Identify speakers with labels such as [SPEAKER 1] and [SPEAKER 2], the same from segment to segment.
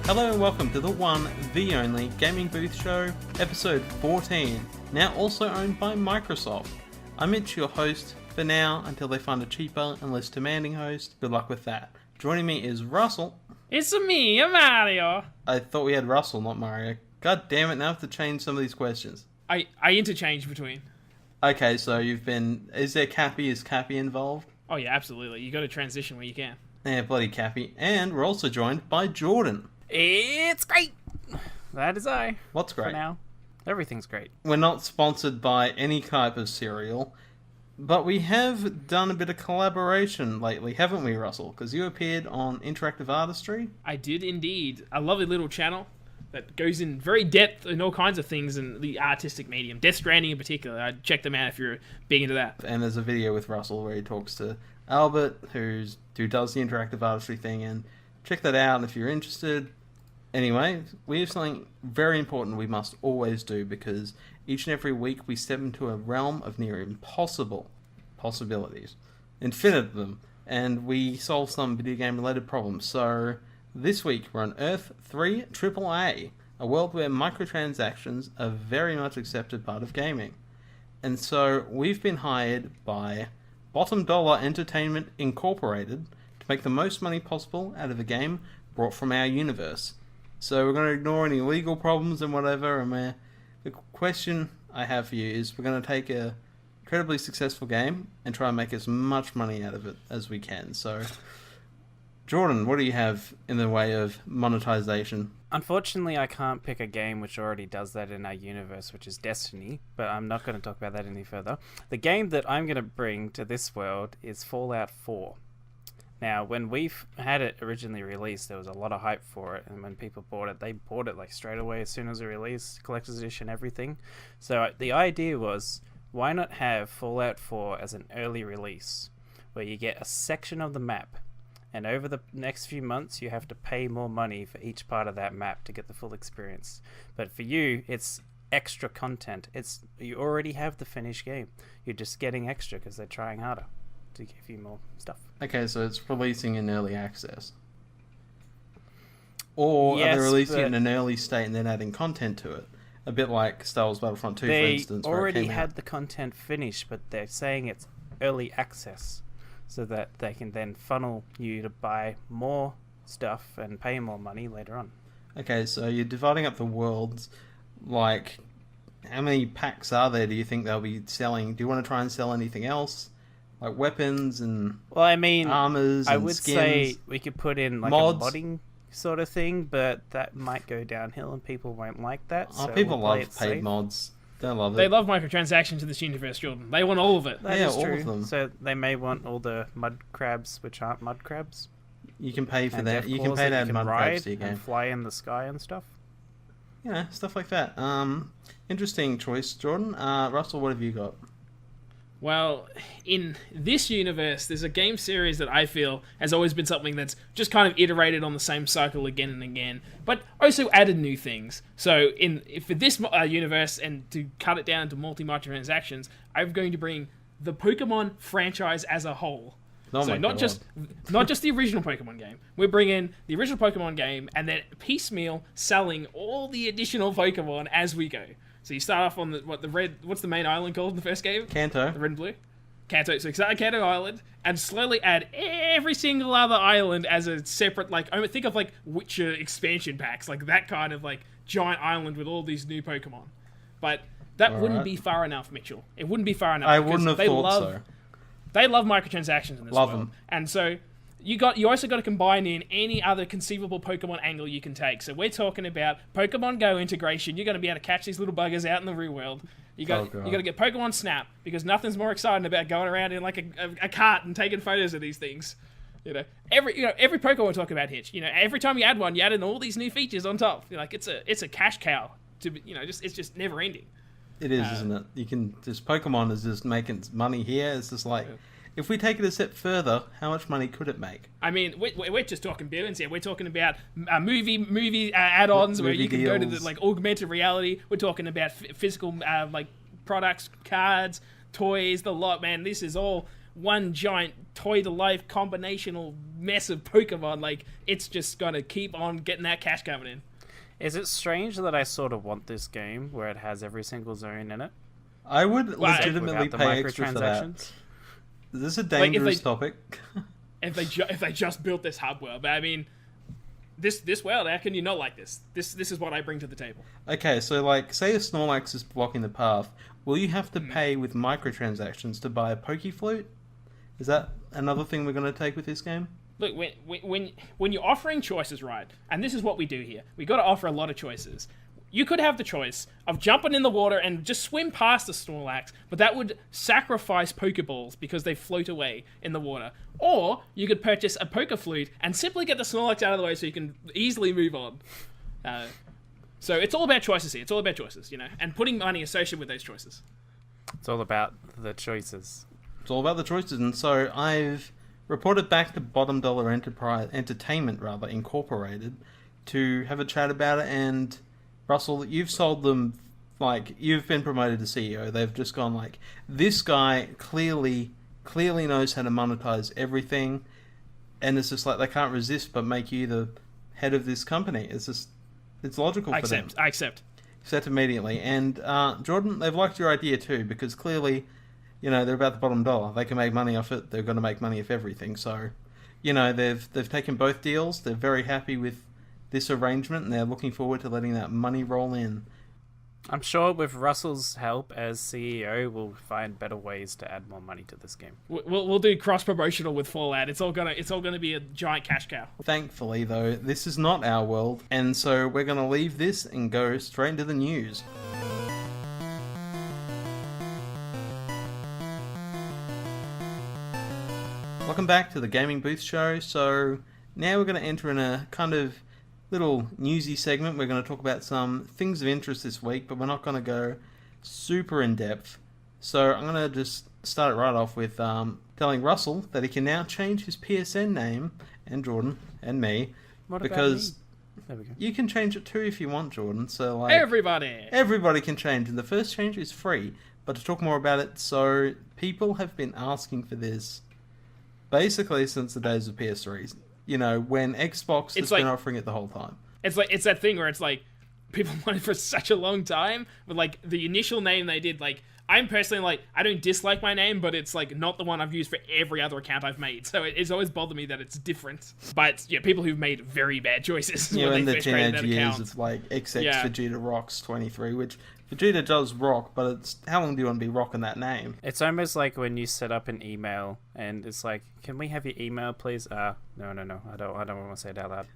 [SPEAKER 1] Hello and welcome to the one, the only Gaming Booth Show, episode 14, now also owned by Microsoft. I'm Mitch, your host, for now, until they find a cheaper and less demanding host. Good luck with that. Joining me is Russell.
[SPEAKER 2] It's me, Mario.
[SPEAKER 1] I thought we had Russell, not Mario. God damn it, now I have to change some of these questions.
[SPEAKER 2] I interchange between.
[SPEAKER 1] Okay, so is there Cappy? Is Cappy involved?
[SPEAKER 2] Oh yeah, absolutely. You got to transition where you can.
[SPEAKER 1] Yeah, bloody Cappy. And we're also joined by Jordan.
[SPEAKER 3] It's great. That is I.
[SPEAKER 1] What's great?
[SPEAKER 3] For now, everything's great.
[SPEAKER 1] We're not sponsored by any type of cereal, but we have done a bit of collaboration lately, haven't we, Russell? Because you appeared on Interactive Artistry.
[SPEAKER 2] I did indeed. A lovely little channel that goes in very depth in all kinds of things in the artistic medium. Death Stranding in particular. I'd check them out if you're big into that.
[SPEAKER 1] And there's a video with Russell where he talks to Albert, who does the Interactive Artistry thing, and check that out if you're interested. Anyway, we have something very important we must always do, because each and every week we step into a realm of near impossible possibilities. Infinite of them. And we solve some video game related problems. So this week we're on Earth 3 AAA, a world where microtransactions are very much accepted part of gaming. And so we've been hired by Bottom Dollar Entertainment Incorporated to make the most money possible out of a game brought from our universe. So we're going to ignore any legal problems and whatever, and the question I have for you is we're going to take a incredibly successful game and try and make as much money out of it as we can. So, Jordan, what do you have in the way of monetization?
[SPEAKER 3] Unfortunately, I can't pick a game which already does that in our universe, which is Destiny, but I'm not going to talk about that any further. The game that I'm going to bring to this world is Fallout 4. Now, when we've had it originally released, there was a lot of hype for it, and when people bought it, they bought it like straight away as soon as it released, collector's edition, everything. So the idea was, why not have Fallout 4 as an early release, where you get a section of the map, and over the next few months, you have to pay more money for each part of that map to get the full experience. But for you, it's extra content. You already have the finished game. You're just getting extra because they're trying harder to give you more stuff.
[SPEAKER 1] Okay, so it's releasing in early access. Or
[SPEAKER 3] yes,
[SPEAKER 1] are they releasing it in an early state and then adding content to it? A bit like Star Wars Battlefront 2, for instance.
[SPEAKER 3] They already had the content finished, but they're saying it's early access, so that they can then funnel you to buy more stuff and pay more money later on.
[SPEAKER 1] Okay, so you're dividing up the worlds. Like, how many packs are there do you think they'll be selling? Do you want to try and sell anything else? Like weapons and armors and
[SPEAKER 3] I would
[SPEAKER 1] skins?
[SPEAKER 3] say we could put in like
[SPEAKER 1] mods.
[SPEAKER 3] a modding sort of thing, but that might go downhill and people won't like that.
[SPEAKER 1] Oh,
[SPEAKER 3] so
[SPEAKER 1] people
[SPEAKER 3] we'll play
[SPEAKER 1] love
[SPEAKER 3] it
[SPEAKER 1] paid
[SPEAKER 3] safe.
[SPEAKER 1] mods. They love it.
[SPEAKER 2] They love microtransactions in this universe, Jordan. They want all of it.
[SPEAKER 3] That
[SPEAKER 1] Yeah,
[SPEAKER 3] is
[SPEAKER 1] all
[SPEAKER 3] true.
[SPEAKER 1] of them.
[SPEAKER 3] So they may want all the mud crabs, which aren't mud crabs.
[SPEAKER 1] You can pay for
[SPEAKER 3] And
[SPEAKER 1] that.
[SPEAKER 3] death
[SPEAKER 1] You can
[SPEAKER 3] claws
[SPEAKER 1] pay
[SPEAKER 3] that
[SPEAKER 1] to add
[SPEAKER 3] you
[SPEAKER 1] mud
[SPEAKER 3] can
[SPEAKER 1] crabs
[SPEAKER 3] ride
[SPEAKER 1] to your game.
[SPEAKER 3] and fly in the sky and stuff.
[SPEAKER 1] Yeah, stuff like that. Interesting choice, Jordan. Russell, what have you got?
[SPEAKER 2] Well, in this universe, there's a game series that I feel has always been something that's just kind of iterated on the same cycle again and again, but also added new things. So, for this universe, and to cut it down to multi-microtransactions, I'm going to bring the Pokemon franchise as a whole.
[SPEAKER 1] Oh
[SPEAKER 2] so
[SPEAKER 1] my
[SPEAKER 2] not
[SPEAKER 1] God.
[SPEAKER 2] just the original Pokemon game. We're bringing the original Pokemon game and then piecemeal selling all the additional Pokemon as we go. So you start off on what's the main island called in the first game?
[SPEAKER 1] Kanto.
[SPEAKER 2] The red and blue? Kanto. So you start at Kanto Island and slowly add every single other island as a separate, think of like Witcher expansion packs, like that kind of like giant island with all these new Pokemon. But that wouldn't be far enough, Mitchell. It wouldn't be far enough.
[SPEAKER 1] I wouldn't have thought so.
[SPEAKER 2] They love microtransactions in this
[SPEAKER 1] Love
[SPEAKER 2] world.
[SPEAKER 1] them.
[SPEAKER 2] And so you also got to combine in any other conceivable Pokemon angle you can take. So we're talking about Pokemon Go integration. You're going to be able to catch these little buggers out in the real world. You got to get Pokemon Snap, because nothing's more exciting about going around in like a cart and taking photos of these things. Every Pokemon we talk about, Hitch. Every time you add one, you add in all these new features on top. It's a cash cow. It's just never ending.
[SPEAKER 1] It is, isn't it? Pokemon is just making money here. It's just like, if we take it a step further, how much money could it make?
[SPEAKER 2] I mean, we're just talking billions here. We're talking about movie add-ons where you can go to the augmented reality. We're talking about physical products, cards, toys, the lot. Man, this is all one giant toy-to-life combinational mess of Pokemon. Like, it's just gonna keep on getting that cash coming in.
[SPEAKER 3] Is it strange that I sort of want this game where it has every single zone in it?
[SPEAKER 1] I would legitimately
[SPEAKER 3] Without the
[SPEAKER 1] pay extra for that.
[SPEAKER 3] microtransactions?
[SPEAKER 1] This is a dangerous topic.
[SPEAKER 2] If they just built this hub world, but I mean, this world, how can you not like this? This is what I bring to the table.
[SPEAKER 1] Okay, so like, say a Snorlax is blocking the path, will you have to pay with microtransactions to buy a Pokeflute? Is that another thing we're going to take with this game?
[SPEAKER 2] Look, when you're offering choices, right, and this is what we do here, we got to offer a lot of choices. You could have the choice of jumping in the water and just swim past the Snorlax, but that would sacrifice Pokeballs because they float away in the water. Or you could purchase a Pokeflute and simply get the Snorlax out of the way so you can easily move on. So it's all about choices here. It's all about choices, you know, and putting money associated with those choices.
[SPEAKER 3] It's all about the choices.
[SPEAKER 1] It's all about the choices, and so I've reported back to Bottom Dollar Entertainment Incorporated to have a chat about it. And Russell, you've sold them, like, you've been promoted to CEO. They've just gone like, this guy clearly knows how to monetize everything, and it's just like they can't resist but make you the head of this company. It's just, it's logical for them.
[SPEAKER 2] I accept
[SPEAKER 1] Immediately. And Jordan, they've liked your idea too, because clearly, you know, they're about the bottom dollar. They can make money off it. They're going to make money off everything. So, you know, they've taken both deals. They're very happy with this arrangement, and they're looking forward to letting that money roll in.
[SPEAKER 3] I'm sure with Russell's help as CEO, we'll find better ways to add more money to this game.
[SPEAKER 2] We'll do cross promotional with Fallout. It's all gonna be a giant cash cow.
[SPEAKER 1] Thankfully, though, this is not our world, and so we're gonna leave this and go straight into the news. Welcome back to the Gaming Booth Show. So now we're going to enter in a kind of little newsy segment. We're going to talk about some things of interest this week, but we're not going to go super in depth. So I'm going to just start it right off with telling Russell that he can now change his PSN name, and Jordan and me,
[SPEAKER 3] What
[SPEAKER 1] because
[SPEAKER 3] about me? There we go.
[SPEAKER 1] you can change it too if you want, Jordan. So like
[SPEAKER 2] Everybody
[SPEAKER 1] can change, and the first change is free. But to talk more about it, so people have been asking for this basically since the days of PS3. You know, when Xbox has been offering it the whole time.
[SPEAKER 2] It's that thing where it's like people wanted for such a long time, but like the initial name they did, like I'm personally like, I don't dislike my name, but it's like not the one I've used for every other account I've made. So it's always bothered me that it's different. But yeah, people who've made very bad choices.
[SPEAKER 1] Yeah, in
[SPEAKER 2] when
[SPEAKER 1] the teenage years, it's like XX Vegeta rocks 23, which Vegeta does rock, but it's how long do you want to be rocking that name?
[SPEAKER 3] It's almost like when you set up an email and it's like, can we have your email, please? No, I don't want to say it out loud.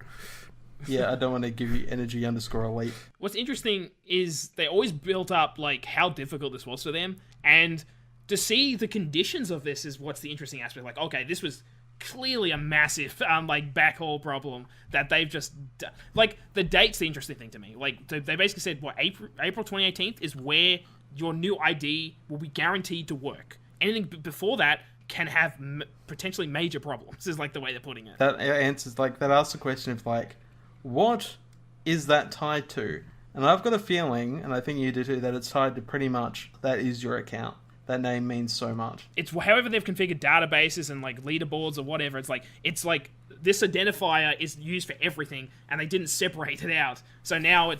[SPEAKER 1] Yeah, I don't want to give you energy_elite.
[SPEAKER 2] What's interesting is they always built up like how difficult this was for them, and to see the conditions of this is what's the interesting aspect. Like, okay, this was clearly a massive like backhaul problem that they've just like the date's the interesting thing to me. Like they basically said what April 2018 is where your new ID will be guaranteed to work. Anything before that can have potentially major problems is like the way they're putting it.
[SPEAKER 1] That answers like that asks the question of like, what is that tied to? And I've got a feeling, and I think you do too, that it's tied to pretty much that is your account. That name means so much. It's
[SPEAKER 2] however they've configured databases and like leaderboards or whatever. It's like this identifier is used for everything, and they didn't separate it out. So now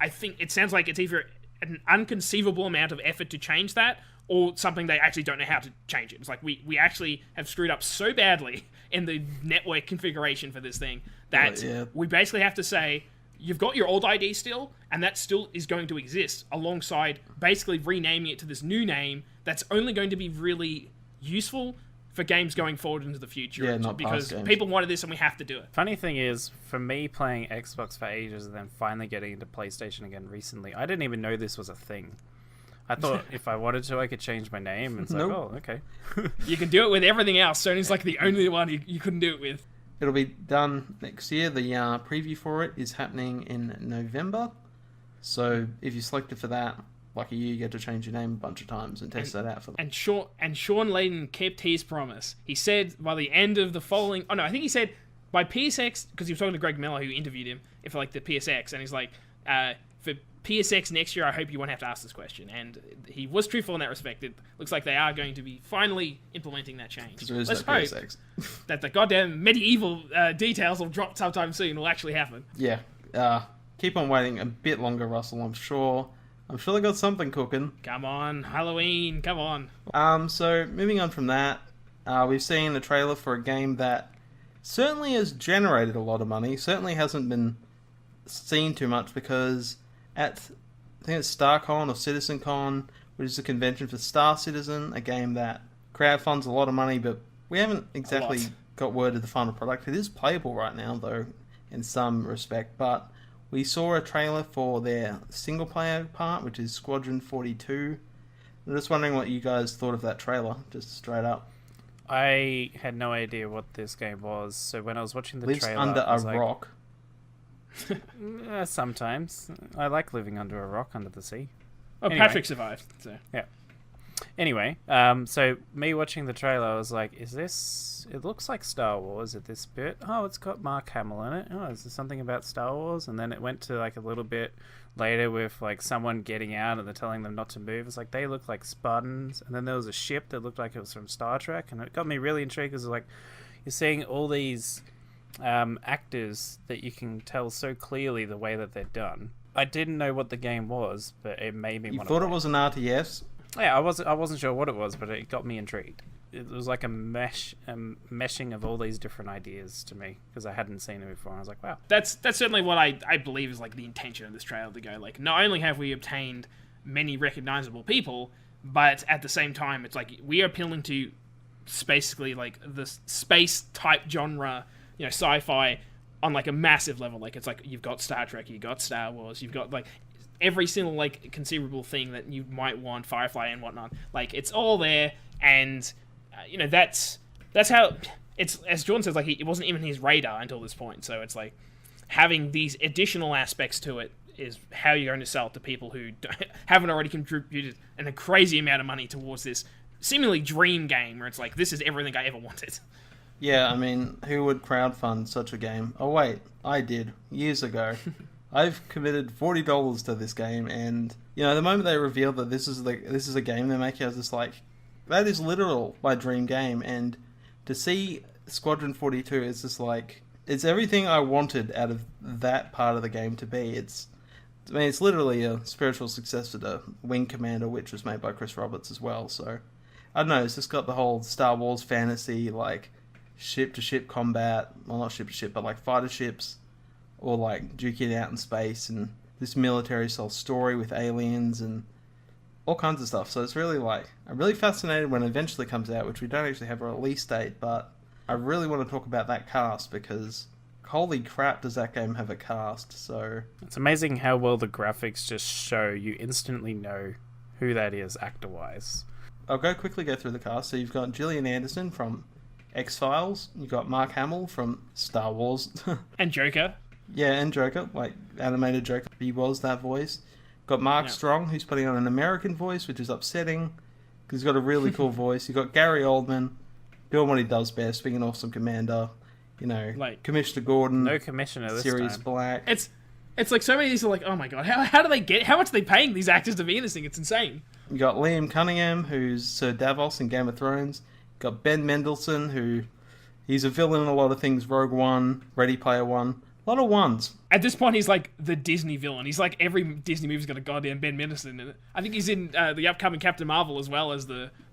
[SPEAKER 2] I think it sounds like it's either an inconceivable amount of effort to change that, or something they actually don't know how to change it. It's like we actually have screwed up so badly in the network configuration for this thing that we basically have to say, you've got your old ID still, and that still is going to exist alongside basically renaming it to this new name that's only going to be really useful for games going forward into the future.
[SPEAKER 1] Yeah, not
[SPEAKER 2] because
[SPEAKER 1] past games.
[SPEAKER 2] people wanted this and we have to do it.
[SPEAKER 3] Funny thing is, for me playing Xbox for ages and then finally getting into PlayStation again recently, I didn't even know this was a thing. I thought if I wanted to, I could change my name. It's like, oh, okay.
[SPEAKER 2] You can do it with everything else. Sony's like the only one you couldn't do it with.
[SPEAKER 1] It'll be done next year. The preview for it is happening in November. So if you're selected for that, lucky you get to change your name a bunch of times and test that out for them.
[SPEAKER 2] And Sean Layden kept his promise. He said by the end of the following... Oh, no, I think he said by PSX... Because he was talking to Greg Miller, who interviewed him for like the PSX. And he's like, for PSX next year, I hope you won't have to ask this question. And he was truthful in that respect. It looks like they are going to be finally implementing that change.
[SPEAKER 1] There is
[SPEAKER 2] Let's
[SPEAKER 1] no
[SPEAKER 2] hope
[SPEAKER 1] PSX.
[SPEAKER 2] that the goddamn medieval details will drop sometime soon will actually happen.
[SPEAKER 1] Yeah. Keep on waiting a bit longer, Russell. I'm sure they got something cooking.
[SPEAKER 2] Come on, Halloween, come on.
[SPEAKER 1] So moving on from that, we've seen a trailer for a game that certainly has generated a lot of money. Certainly hasn't been seen too much because I think it's StarCon or CitizenCon, which is a convention for Star Citizen, a game that crowdfunds a lot of money, but we haven't exactly got word of the final product. It is playable right now, though, in some respect, but we saw a trailer for their single-player part, which is Squadron 42. I'm just wondering what you guys thought of that trailer, just straight up.
[SPEAKER 3] I had no idea what this game was, so when I was watching the
[SPEAKER 1] Lives
[SPEAKER 3] trailer,
[SPEAKER 1] under
[SPEAKER 3] I was
[SPEAKER 1] a
[SPEAKER 3] like,
[SPEAKER 1] rock.
[SPEAKER 3] Sometimes. I like living under a rock under the sea.
[SPEAKER 2] Oh,
[SPEAKER 3] Anyway.
[SPEAKER 2] Patrick survived. So.
[SPEAKER 3] Yeah. Anyway, so me watching the trailer, I was like, is this... It looks like Star Wars at this bit. Oh, it's got Mark Hamill in it. Oh, is there something about Star Wars? And then it went to like a little bit later with like someone getting out and they're telling them not to move. It's like they look like Spartans. And then there was a ship that looked like it was from Star Trek. And it got me really intrigued because like you're seeing all these actors that you can tell so clearly the way that they're done. I didn't know what the game was, but it made me want to
[SPEAKER 1] You thought it was an RTS?
[SPEAKER 3] Yeah, I wasn't sure what it was, but it got me intrigued. It was like a meshing of all these different ideas to me because I hadn't seen it before. And I was like, wow.
[SPEAKER 2] That's certainly what I believe is like the intention of this trailer to go. Like, not only have we obtained many recognizable people, but at the same time, it's like we are appealing to basically like the space type genre, you know, sci-fi on like a massive level. Like it's like you've got Star Trek, you've got Star Wars, you've got like every single like conceivable thing that you might want, Firefly and whatnot. Like it's all there, and you know that's how it's. As Jordan says, like it wasn't even his radar until this point. So it's like having these additional aspects to it is how you're going to sell it to people who haven't already contributed a crazy amount of money towards this seemingly dream game where it's like this is everything I ever wanted.
[SPEAKER 1] Yeah, I mean, who would crowdfund such a game? Oh wait, I did years ago. I've committed $40 to this game, and you know, the moment they revealed that this is a game they're making, I was just like, that is literal my dream game. And to see Squadron 42 is just like it's everything I wanted out of that part of the game to be. It's literally a spiritual successor to Wing Commander, which was made by Chris Roberts as well. So I don't know, it's just got the whole Star Wars fantasy like ship to ship combat, well not ship to ship, but like fighter ships. Or like duking it out in space and this military style story with aliens and all kinds of stuff. So it's really like, I'm really fascinated when it eventually comes out, which we don't actually have a release date, but I really want to talk about that cast because holy crap does that game have a cast. So
[SPEAKER 3] it's amazing how well the graphics just show you instantly know who that is actor-wise.
[SPEAKER 1] I'll quickly go through the cast. So you've got Gillian Anderson from X-Files, you've got Mark Hamill from Star Wars.
[SPEAKER 2] And Joker.
[SPEAKER 1] Yeah, and Joker, like animated Joker. He was that voice. Got Mark Strong, who's putting on an American voice, which is upsetting because he's got a really cool voice. You got Gary Oldman doing what he does best, being an awesome commander. You know, like Commissioner Gordon.
[SPEAKER 3] No commissioner this
[SPEAKER 1] Sirius
[SPEAKER 3] time.
[SPEAKER 1] Black.
[SPEAKER 2] It's like so many of these are like, oh my god, how do they get? How much are they paying these actors to be in this thing? It's insane.
[SPEAKER 1] You got Liam Cunningham, who's Sir Davos in Game of Thrones. You got Ben Mendelsohn, who he's a villain in a lot of things. Rogue One, Ready Player One. A lot of ones.
[SPEAKER 2] At this point, he's like the Disney villain. He's like every Disney movie's got a goddamn Ben Mendelsohn in it. I think he's in the upcoming Captain Marvel as well as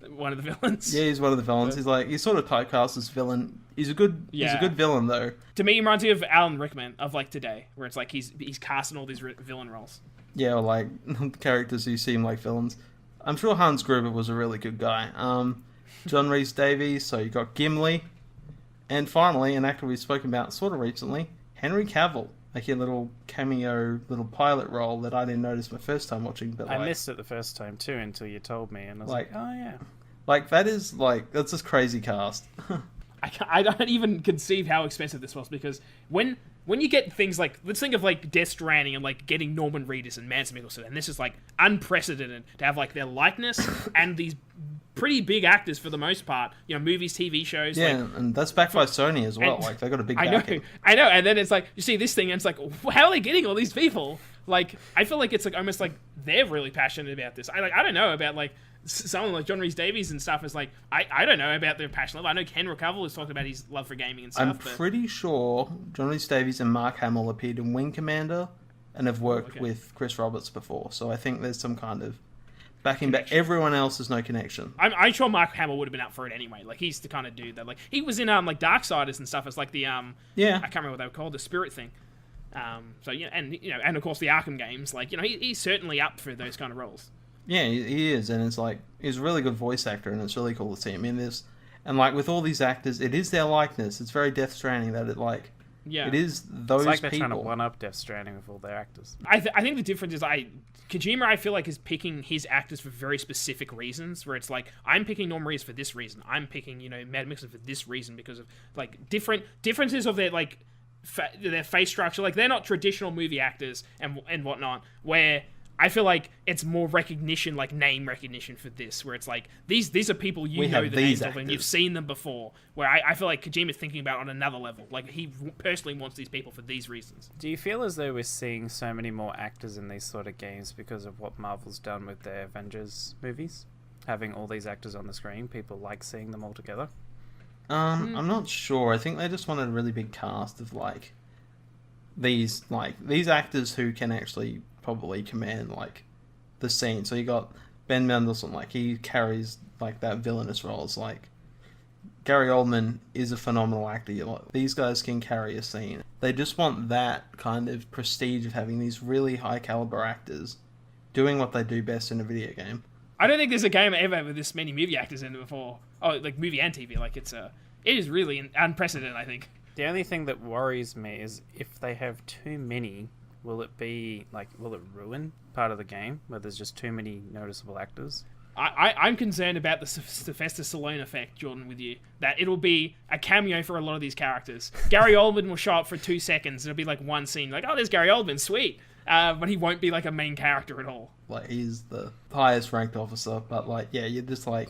[SPEAKER 2] one of the villains.
[SPEAKER 1] Yeah, he's one of the villains. He's sort of typecast as villain. He's a good villain though.
[SPEAKER 2] To me, he reminds me of Alan Rickman of like today, where it's like he's casting all these villain roles.
[SPEAKER 1] Yeah, or like characters who seem like villains. I'm sure Hans Gruber was a really good guy. John Rhys Davies. So you got Gimli, and finally an actor we've spoken about sort of recently. Henry Cavill, making a little cameo, little pilot role that I didn't notice my first time watching. But
[SPEAKER 3] I missed it the first time too until you told me, and I was like, oh yeah.
[SPEAKER 1] Like that's just crazy cast.
[SPEAKER 2] I don't even conceive how expensive this was because when you get things like, let's think of like Death Stranding and like getting Norman Reedus and Mads Mikkelsen, and this is like unprecedented to have like their likeness and these pretty big actors for the most part, you know, movies, TV shows.
[SPEAKER 1] Yeah, like, and that's backed by Sony as well. Like they got a big backing.
[SPEAKER 2] I know. And then it's like you see this thing, and it's like, how are they getting all these people? Like, I feel like it's like almost like they're really passionate about this. I don't know about like someone like John Rhys Davies and stuff is like I don't know about their passion level. I know Henry Cavill has talked about his love for gaming and stuff.
[SPEAKER 1] I'm pretty sure John Rhys Davies and Mark Hamill appeared in Wing Commander and have worked with Chris Roberts before. So I think there's some kind of backing, but everyone else has no connection.
[SPEAKER 2] I'm sure Mark Hamill would have been up for it anyway. Like, he's the kind of dude that, like, he was in like Darksiders and stuff as like the I can't remember what they were called, the spirit thing. So yeah, and of course the Arkham games. Like, he's certainly up for those kind of roles.
[SPEAKER 1] Yeah, he is, and it's like he's a really good voice actor, and it's really cool to see him in this. And like with all these actors, it is their likeness. It's very Death Stranding that it is those.
[SPEAKER 3] It's like
[SPEAKER 1] people.
[SPEAKER 3] they're trying to one up Death Stranding with all their actors.
[SPEAKER 2] I think the difference is Kojima, I feel like, is picking his actors for very specific reasons. Where it's like, I'm picking Norman Reedus for this reason. I'm picking Mad Mixon for this reason because of like differences of their like their face structure. Like, they're not traditional movie actors and whatnot. Where I feel like it's more recognition, like name recognition for this, where it's like these are people you know the names of and you've seen them before. Where I feel like Kojima's thinking about on another level. Like, he personally wants these people for these reasons.
[SPEAKER 3] Do you feel as though we're seeing so many more actors in these sort of games because of what Marvel's done with their Avengers movies? Having all these actors on the screen, people like seeing them all together?
[SPEAKER 1] I'm not sure. I think they just wanted a really big cast of these actors who can actually probably command like the scene. So you got Ben Mendelsohn, like he carries like that villainous roles. Like Gary Oldman is a phenomenal actor. These guys can carry a scene. They just want that kind of prestige of having these really high caliber actors doing what they do best in a video game.
[SPEAKER 2] I don't think there's a game ever with this many movie actors in it before. Oh, like movie and TV. Like, it is really unprecedented, I think.
[SPEAKER 3] The only thing that worries me is if they have too many, will it ruin part of the game where there's just too many noticeable actors?
[SPEAKER 2] I'm concerned about the Sylvester Stallone effect, Jordan, with you. That it'll be a cameo for a lot of these characters. Gary Oldman will show up for 2 seconds. It'll be like one scene, like, oh, there's Gary Oldman, sweet. But he won't be like a main character at all.
[SPEAKER 1] Like, he's the highest ranked officer, but like, yeah, you're just like,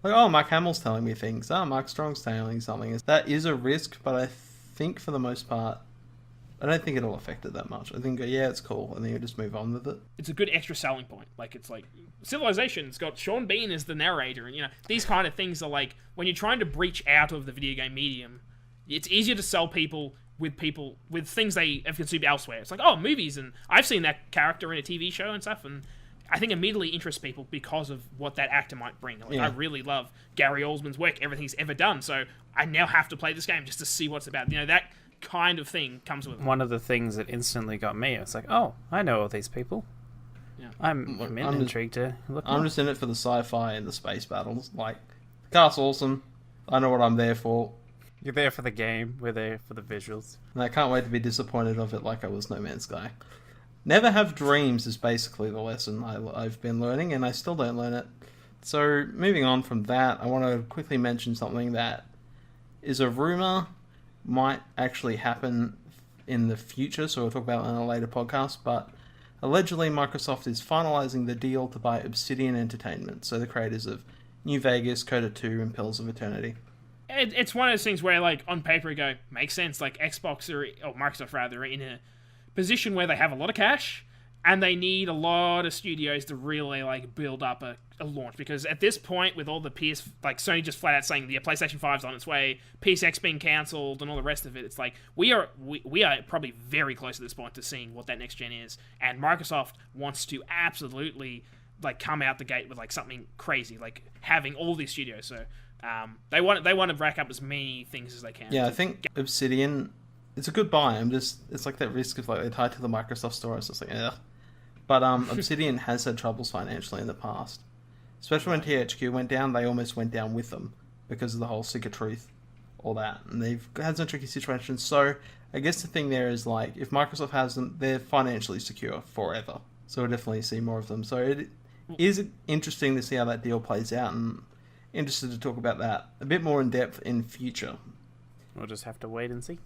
[SPEAKER 1] oh, Mark Hamill's telling me things. Oh, Mark Strong's telling me something. That is a risk, but I think for the most part, I don't think it'll affect it that much. I think, yeah, it's cool, and then you just move on with it.
[SPEAKER 2] It's a good extra selling point. Like, it's like Civilization's got Sean Bean as the narrator, and these kind of things are like, when you're trying to breach out of the video game medium, it's easier to sell people with things they have consumed elsewhere. It's like, oh, movies, and I've seen that character in a TV show and stuff, and I think immediately interests people because of what that actor might bring. Like, I really love Gary Oldman's work, everything he's ever done, so I now have to play this game just to see what's about. That kind of thing comes with it.
[SPEAKER 3] One of the things that instantly got me, it's like, oh, I know all these people. Yeah. I'm intrigued to look.
[SPEAKER 1] I'm just in it for the sci-fi and the space battles. Like, the cast's awesome. I know what I'm there for.
[SPEAKER 3] You're there for the game. We're there for the visuals.
[SPEAKER 1] And I can't wait to be disappointed of it like I was No Man's Sky. Never have dreams is basically the lesson I've been learning, and I still don't learn it. So, moving on from that, I want to quickly mention something that is a rumor, might actually happen in the future, so we'll talk about it in a later podcast, but allegedly Microsoft is finalizing the deal to buy Obsidian Entertainment, so the creators of New Vegas, Coda 2, and Pillars of Eternity.
[SPEAKER 2] It's one of those things where, like, on paper you go, makes sense. Like, Microsoft rather, are in a position where they have a lot of cash, and they need a lot of studios to really, like, build up a launch. Because at this point, with all the Sony just flat out saying the PlayStation 5's on its way, PSX being cancelled, and all the rest of it, it's like, we are probably very close at this point to seeing what that next gen is. And Microsoft wants to absolutely, like, come out the gate with, like, something crazy, like having all these studios. So they want to rack up as many things as they can.
[SPEAKER 1] Yeah, I think Obsidian, it's a good buy. It's like that risk of, like, they're tied to the Microsoft store. It's just like, ugh. But Obsidian has had troubles financially in the past. Especially when THQ went down, they almost went down with them because of the whole Stick of Truth, all that. And they've had some tricky situations. So I guess the thing there is, like, if Microsoft has them, they're financially secure forever. So we'll definitely see more of them. So it is interesting to see how that deal plays out, and interested to talk about that a bit more in depth in future.
[SPEAKER 3] We'll just have to wait and see.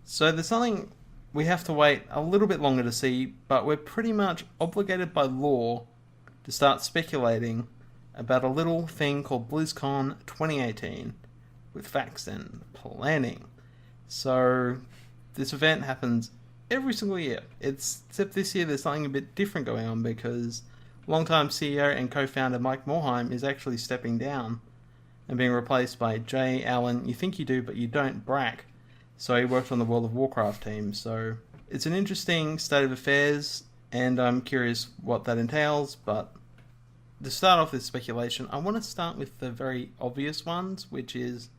[SPEAKER 1] So there's something we have to wait a little bit longer to see, but we're pretty much obligated by law to start speculating about a little thing called BlizzCon 2018 with facts and planning. So this event happens every single year. Except this year there's something a bit different going on because longtime CEO and co-founder Mike Morhaime is actually stepping down and being replaced by Jay Allen, you think you do but you don't, Brack. So he worked on the World of Warcraft team. So it's an interesting state of affairs, and I'm curious what that entails. But to start off this speculation, I want to start with the very obvious ones, which is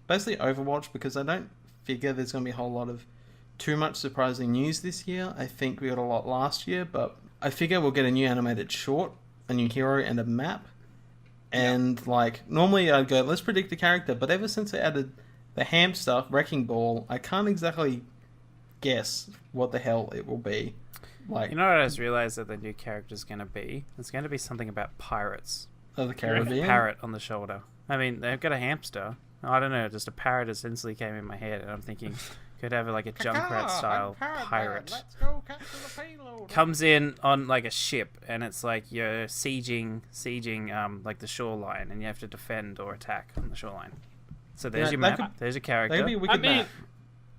[SPEAKER 1] basically Overwatch, because I don't figure there's going to be a whole lot of too much surprising news this year. I think we got a lot last year, but I figure we'll get a new animated short, a new hero, and a map. And like normally I'd go, let's predict the character, but ever since they added the hamster Wrecking Ball, I can't exactly guess what the hell it will be. Like,
[SPEAKER 3] you know what I just realized that the new character is going to be? It's going to be something about pirates.
[SPEAKER 1] Of the Caribbean?
[SPEAKER 3] A parrot on the shoulder. I mean, they've got a hamster. I don't know, just a parrot instantly came in my head, and I'm thinking, could have like a Junkrat style pirate.
[SPEAKER 4] Let's go capture the payload.
[SPEAKER 3] Comes in on like a ship, and it's like you're sieging like the shoreline, and you have to defend or attack on the shoreline. So there's your map. There's your character.
[SPEAKER 1] That could be a wicked map.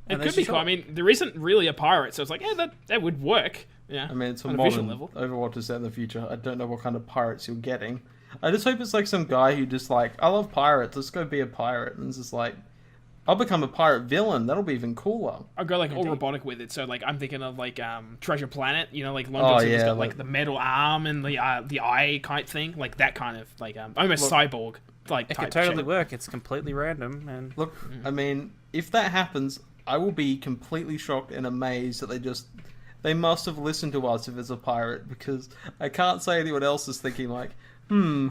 [SPEAKER 2] It could be cool. I mean, there isn't really a pirate, so it's like, yeah, that would work. Yeah.
[SPEAKER 1] I mean, it's a
[SPEAKER 2] on
[SPEAKER 1] modern
[SPEAKER 2] visual level.
[SPEAKER 1] Overwatch is set in the future. I don't know what kind of pirates you're getting. I just hope it's like some guy who just like, I love pirates, let's go be a pirate. And it's just like, I'll become a pirate villain. That'll be even cooler.
[SPEAKER 2] I'll go like all robotic with it. So like I'm thinking of like Treasure Planet, you know, like London City's got like the metal arm and the eye kind thing, like that kind of like almost cyborg like
[SPEAKER 3] it
[SPEAKER 2] type
[SPEAKER 3] could totally
[SPEAKER 2] shit.
[SPEAKER 3] work. It's completely random and
[SPEAKER 1] Look, I mean, if that happens, I will be completely shocked and amazed that they must have listened to us if it's a pirate, because I can't say anyone else is thinking like,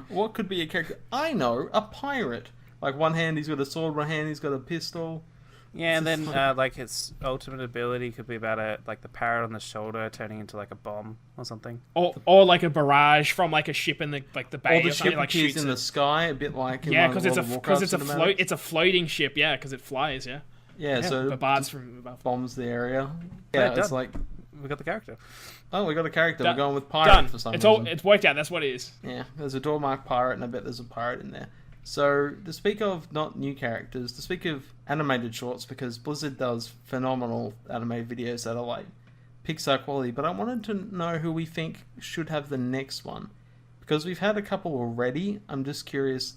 [SPEAKER 1] what could be a character? I know, a pirate. Like one hand he's got a sword, one hand he's got a pistol.
[SPEAKER 3] yeah, and then like its ultimate ability could be about the parrot on the shoulder turning into like a bomb or something.
[SPEAKER 2] Or like a barrage from like a ship in the bay
[SPEAKER 1] Or the
[SPEAKER 2] or something,
[SPEAKER 1] ship
[SPEAKER 2] like
[SPEAKER 1] appears
[SPEAKER 2] shoots
[SPEAKER 1] in
[SPEAKER 2] it.
[SPEAKER 1] the sky, a bit like in
[SPEAKER 2] Yeah,
[SPEAKER 1] one of
[SPEAKER 2] because
[SPEAKER 1] the Warcraft cinematics.
[SPEAKER 2] it's a floating ship. Yeah, because it flies. Yeah,
[SPEAKER 1] Yeah, so
[SPEAKER 2] barbards from above.
[SPEAKER 1] bombs the area.
[SPEAKER 3] Yeah,
[SPEAKER 1] Yeah, it's
[SPEAKER 3] done.
[SPEAKER 1] like,
[SPEAKER 3] We got the character.
[SPEAKER 1] oh, we got a character.
[SPEAKER 2] Done.
[SPEAKER 1] We're going with pirate
[SPEAKER 2] Done.
[SPEAKER 1] for some
[SPEAKER 2] It's
[SPEAKER 1] reason.
[SPEAKER 2] it's worked out. That's what it is.
[SPEAKER 1] Yeah, there's a Dormark pirate, and I bet there's a pirate in there. So, to speak of not new characters, to speak of animated shorts, because Blizzard does phenomenal animated videos that are like Pixar quality, but I wanted to know who we think should have the next one. Because we've had a couple already, I'm just curious,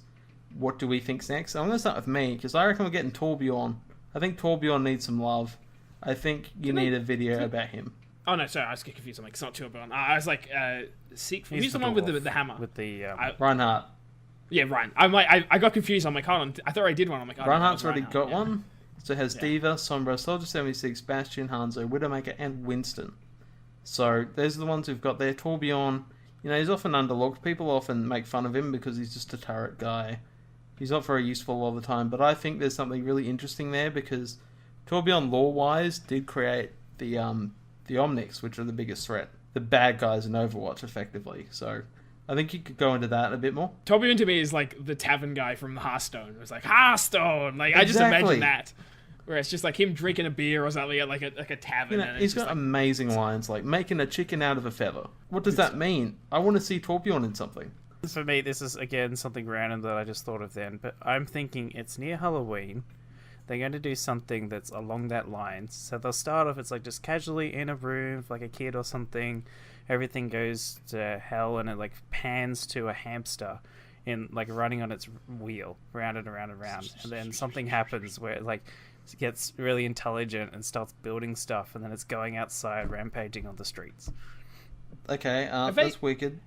[SPEAKER 1] what do we think's next? I'm going to start with me, because I reckon we're getting Torbjorn. I think Torbjorn needs some love. I think you need a video about him.
[SPEAKER 2] Oh no, sorry, I was getting confused. I'm like, it's not Torbjorn. I was like, who's the
[SPEAKER 3] the
[SPEAKER 2] one with
[SPEAKER 3] dwarf
[SPEAKER 2] the hammer?
[SPEAKER 3] with the
[SPEAKER 1] Reinhardt.
[SPEAKER 2] Yeah, Ryan. I'm like, I got confused. I'm like, hold on, I thought I did one. I'm like, oh,
[SPEAKER 1] Reinhardt's
[SPEAKER 2] no, it was
[SPEAKER 1] already got
[SPEAKER 2] Reinhardt,
[SPEAKER 1] one. So it has Diva, Sombra, Soldier 76, Bastion, Hanzo, Widowmaker, and Winston. So those are the ones who've got there. Torbjorn, you know, he's often underlooked. People often make fun of him because he's just a turret guy. He's not very useful all the time, but I think there's something really interesting there because Torbjorn, lore-wise, did create the Omnics, which are the biggest threat. The bad guys in Overwatch, effectively. So I think you could go into that a bit more.
[SPEAKER 2] Torbjorn to me is like the tavern guy from Hearthstone. It was like Hearthstone. Like I just
[SPEAKER 1] Exactly.
[SPEAKER 2] imagine that, where it's just like him drinking a beer or something at like a tavern.
[SPEAKER 1] You know,
[SPEAKER 2] and
[SPEAKER 1] he's
[SPEAKER 2] it's just
[SPEAKER 1] got
[SPEAKER 2] like,
[SPEAKER 1] amazing lines like making a chicken out of a feather. What does that mean? I want to see Torbjorn in something.
[SPEAKER 3] For me, this is again something random that I just thought of then, but I'm thinking it's near Halloween. They're going to do something that's along that line. So they'll start off, it's like just casually in a room, like a kid or something. Everything goes to hell, and it like pans to a hamster in like running on its wheel, round and around and around. And then something happens where it like gets really intelligent and starts building stuff, and then it's going outside, rampaging on the streets.
[SPEAKER 1] Okay,
[SPEAKER 2] they-
[SPEAKER 1] that's wicked.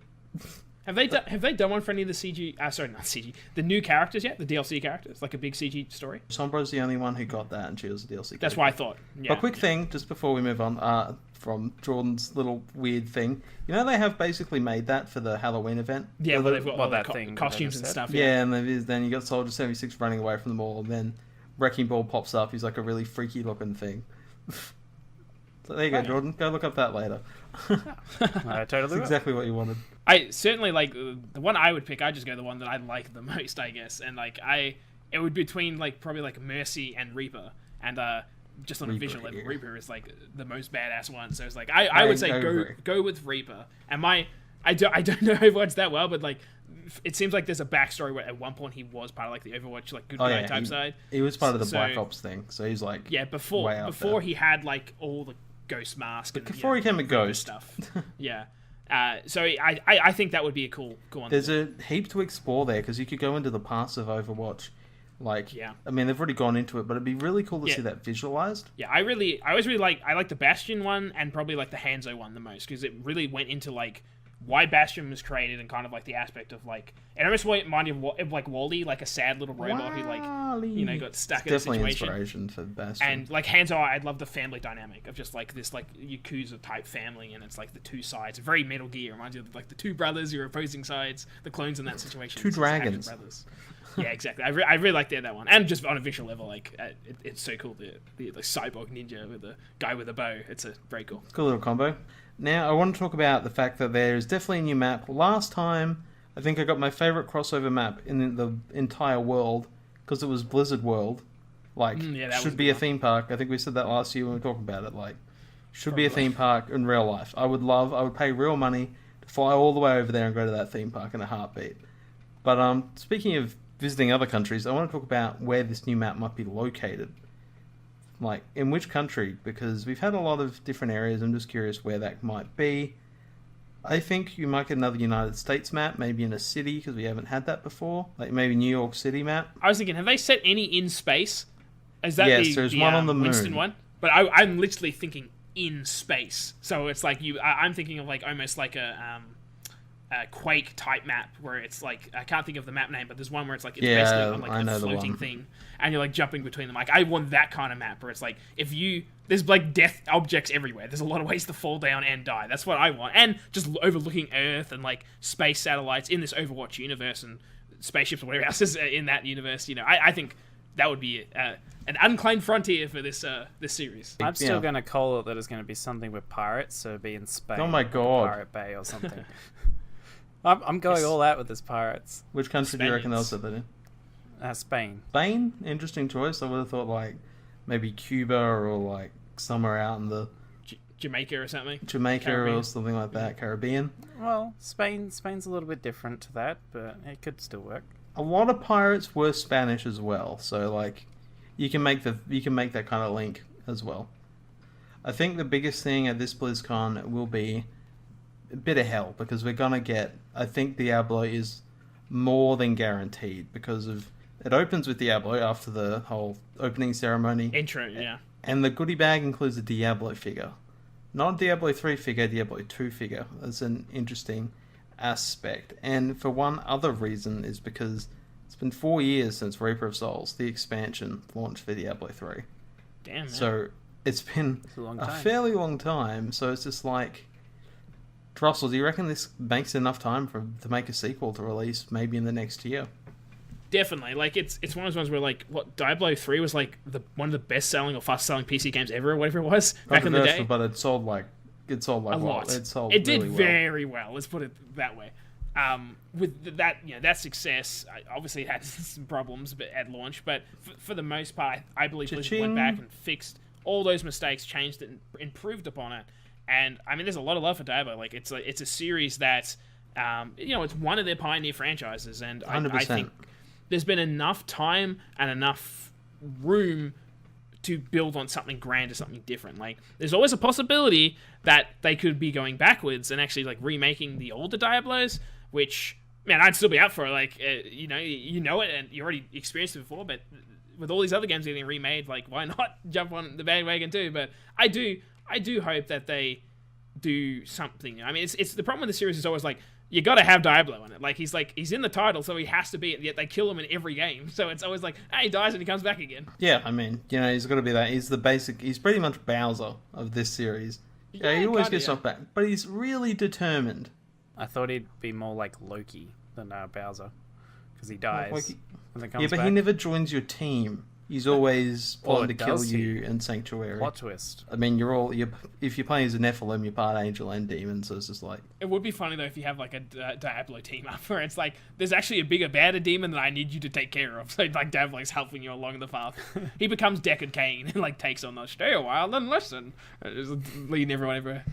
[SPEAKER 2] have they done one for any of the CG? Sorry, not CG. The new characters yet? The DLC characters, like a big CG story.
[SPEAKER 1] Sombra's the only one who got that, and she was a DLC.
[SPEAKER 2] That's
[SPEAKER 1] character.
[SPEAKER 2] what I thought. Yeah.
[SPEAKER 1] A quick thing, just before we move on, from Jordan's little weird thing. You know, they have basically made that for the Halloween event.
[SPEAKER 2] Yeah, where they've got all
[SPEAKER 3] that
[SPEAKER 2] the
[SPEAKER 3] thing that
[SPEAKER 2] costumes
[SPEAKER 3] I
[SPEAKER 2] and
[SPEAKER 3] just
[SPEAKER 2] stuff.
[SPEAKER 1] Yeah, and then you got Soldier 76 running away from them all, and then Wrecking Ball pops up. He's like a really freaky looking thing. So there you go,
[SPEAKER 2] Okay.
[SPEAKER 1] Jordan. Go look up that later.
[SPEAKER 3] I totally
[SPEAKER 1] That's
[SPEAKER 3] will.
[SPEAKER 1] exactly what you wanted.
[SPEAKER 2] I certainly like the one I would pick. I just go the one that I like the most, I guess. And like it would be between like probably like Mercy and Reaper, and just on a
[SPEAKER 1] Reaper,
[SPEAKER 2] visual level,
[SPEAKER 1] yeah.
[SPEAKER 2] Reaper is like the most badass one. So it's like I would say go with Reaper. And I don't know Overwatch that well, but like it seems like there's a backstory where at one point he was part of like the Overwatch like good guy type side.
[SPEAKER 1] He was part of the
[SPEAKER 2] So-
[SPEAKER 1] Black Ops thing, so he's like
[SPEAKER 2] Yeah,
[SPEAKER 1] way out
[SPEAKER 2] before
[SPEAKER 1] there.
[SPEAKER 2] he had like all the ghost mask. And,
[SPEAKER 1] before he became a ghost.
[SPEAKER 2] Stuff. Yeah. So I think that would be a cool one.
[SPEAKER 1] There's a heap to explore there, because you could go into the past of Overwatch. Like, I mean, they've already gone into it, but it'd be really cool to see that visualized.
[SPEAKER 2] Yeah, I always really like the Bastion one, and probably like the Hanzo one the most, because it really went into like why Bastion was created, and kind of like the aspect of like, it almost reminded me of like Wally, like a sad little robot who like, got stuck in a situation.
[SPEAKER 1] Definitely inspiration for Bastion.
[SPEAKER 2] And like Hanzo, I love the family dynamic of just like this like Yakuza type family, and it's like the two sides. Very Metal Gear, reminds you of like the two brothers who are opposing sides, the clones in that situation.
[SPEAKER 1] Two dragons.
[SPEAKER 2] Brothers. Yeah, exactly. I really like that one, and just on a visual level, like it's so cool. The cyborg ninja with the guy with a bow. It's a very cool.
[SPEAKER 1] Cool little combo. Now I want to talk about the fact that there is definitely a new map. Last time, I think I got my favorite crossover map in the entire world, because it was Blizzard World. Like, should be a theme park. I think we said that last year when we were talking about it. Like, should be a theme park in real life. I would pay real money to fly all the way over there and go to that theme park in a heartbeat. But speaking of visiting other countries, I want to talk about where this new map might be located. Like, in which country? Because we've had a lot of different areas. I'm just curious where that might be. I think you might get another United States map, maybe in a city, because we haven't had that before. Like, maybe New York City map.
[SPEAKER 2] I was thinking, have they set any in space? Is that
[SPEAKER 1] there's one on the moon.
[SPEAKER 2] Winston one? But I'm literally thinking in space. So it's like I'm thinking of like almost like a Quake type map, where it's like, I can't think of the map name, but there's one where it's like, it's basically on like a floating thing, and you're like jumping between them. Like, I want that kind of map where it's like, there's like death objects everywhere. There's a lot of ways to fall down and die. That's what I want. And just overlooking Earth and like space satellites in this Overwatch universe, and spaceships or whatever else is in that universe. I think that would be an unclaimed frontier for this series.
[SPEAKER 3] I'm still going to call it that it's going to be something with pirates, so it'd be in Spain.
[SPEAKER 1] Oh my god.
[SPEAKER 3] Pirate Bay or something. I'm going all out with this pirates.
[SPEAKER 1] Which country do you reckon they'll set that in?
[SPEAKER 3] Spain.
[SPEAKER 1] Spain? Interesting choice. I would have thought like maybe Cuba, or like somewhere out in the
[SPEAKER 2] Jamaica or something.
[SPEAKER 1] Caribbean. Or something like that. Caribbean.
[SPEAKER 3] Well, Spain's a little bit different to that, but it could still work.
[SPEAKER 1] A lot of pirates were Spanish as well, so like you can make that kind of link as well. I think the biggest thing at this BlizzCon will be a bit of hell, because we're gonna get, I think Diablo is more than guaranteed, because of it opens with Diablo after the whole opening ceremony
[SPEAKER 2] intro, yeah,
[SPEAKER 1] and the goodie bag includes a Diablo figure, not a Diablo 3 figure, Diablo 2 figure. That's an interesting aspect. And for one other reason is because it's been 4 years since Reaper of Souls, the expansion, launched for Diablo 3.
[SPEAKER 2] Damn, man.
[SPEAKER 1] So it's been a fairly long time. So it's just like, Russell, do you reckon this makes enough time to make a sequel to release maybe in the next year?
[SPEAKER 2] Definitely. Like, it's one of those ones where, like, Diablo 3 was like one of the best selling or fast selling PC games ever, or whatever it was back in the day.
[SPEAKER 1] But it sold like a lot. It
[SPEAKER 2] did really very well. Let's put it that way. With that, that success, obviously it had some problems at launch, but for the most part, I believe Blizzard went back and fixed all those mistakes, changed it, and improved upon it. And I mean, there's a lot of love for Diablo. Like, it's a series that, it's one of their pioneer franchises, and I think there's been enough time and enough room to build on something grand or something different. Like, there's always a possibility that they could be going backwards and actually like remaking the older Diablos, which, man, I'd still be up for. Like, you know it, and you already experienced it before, but with all these other games getting remade, like, why not jump on the bandwagon too? But I do hope that they do something. I mean, it's the problem with the series is always like, you got to have Diablo in it. Like, he's in the title, so he has to be it, yet they kill him in every game. So it's always like, hey, he dies and he comes back again.
[SPEAKER 1] Yeah, I mean, he's got to be that. He's pretty much Bowser of this series. Yeah, he always gets knocked back, but he's really determined.
[SPEAKER 3] I thought he'd be more like Loki than Bowser, because he dies and then comes
[SPEAKER 1] back. Yeah, but he never joins your team. He's always plotting to kill you in Sanctuary.
[SPEAKER 3] Plot twist.
[SPEAKER 1] I mean, if you're playing as a Nephilim, you're part angel and demon, so it's just like...
[SPEAKER 2] It would be funny, though, if you have, like, a Diablo team up where it's like, there's actually a bigger, badder demon that I need you to take care of. So, like, Diablo's helping you along the path. He becomes Deckard Cain and, like, takes on the stay a while and listen. Just leading everyone everywhere.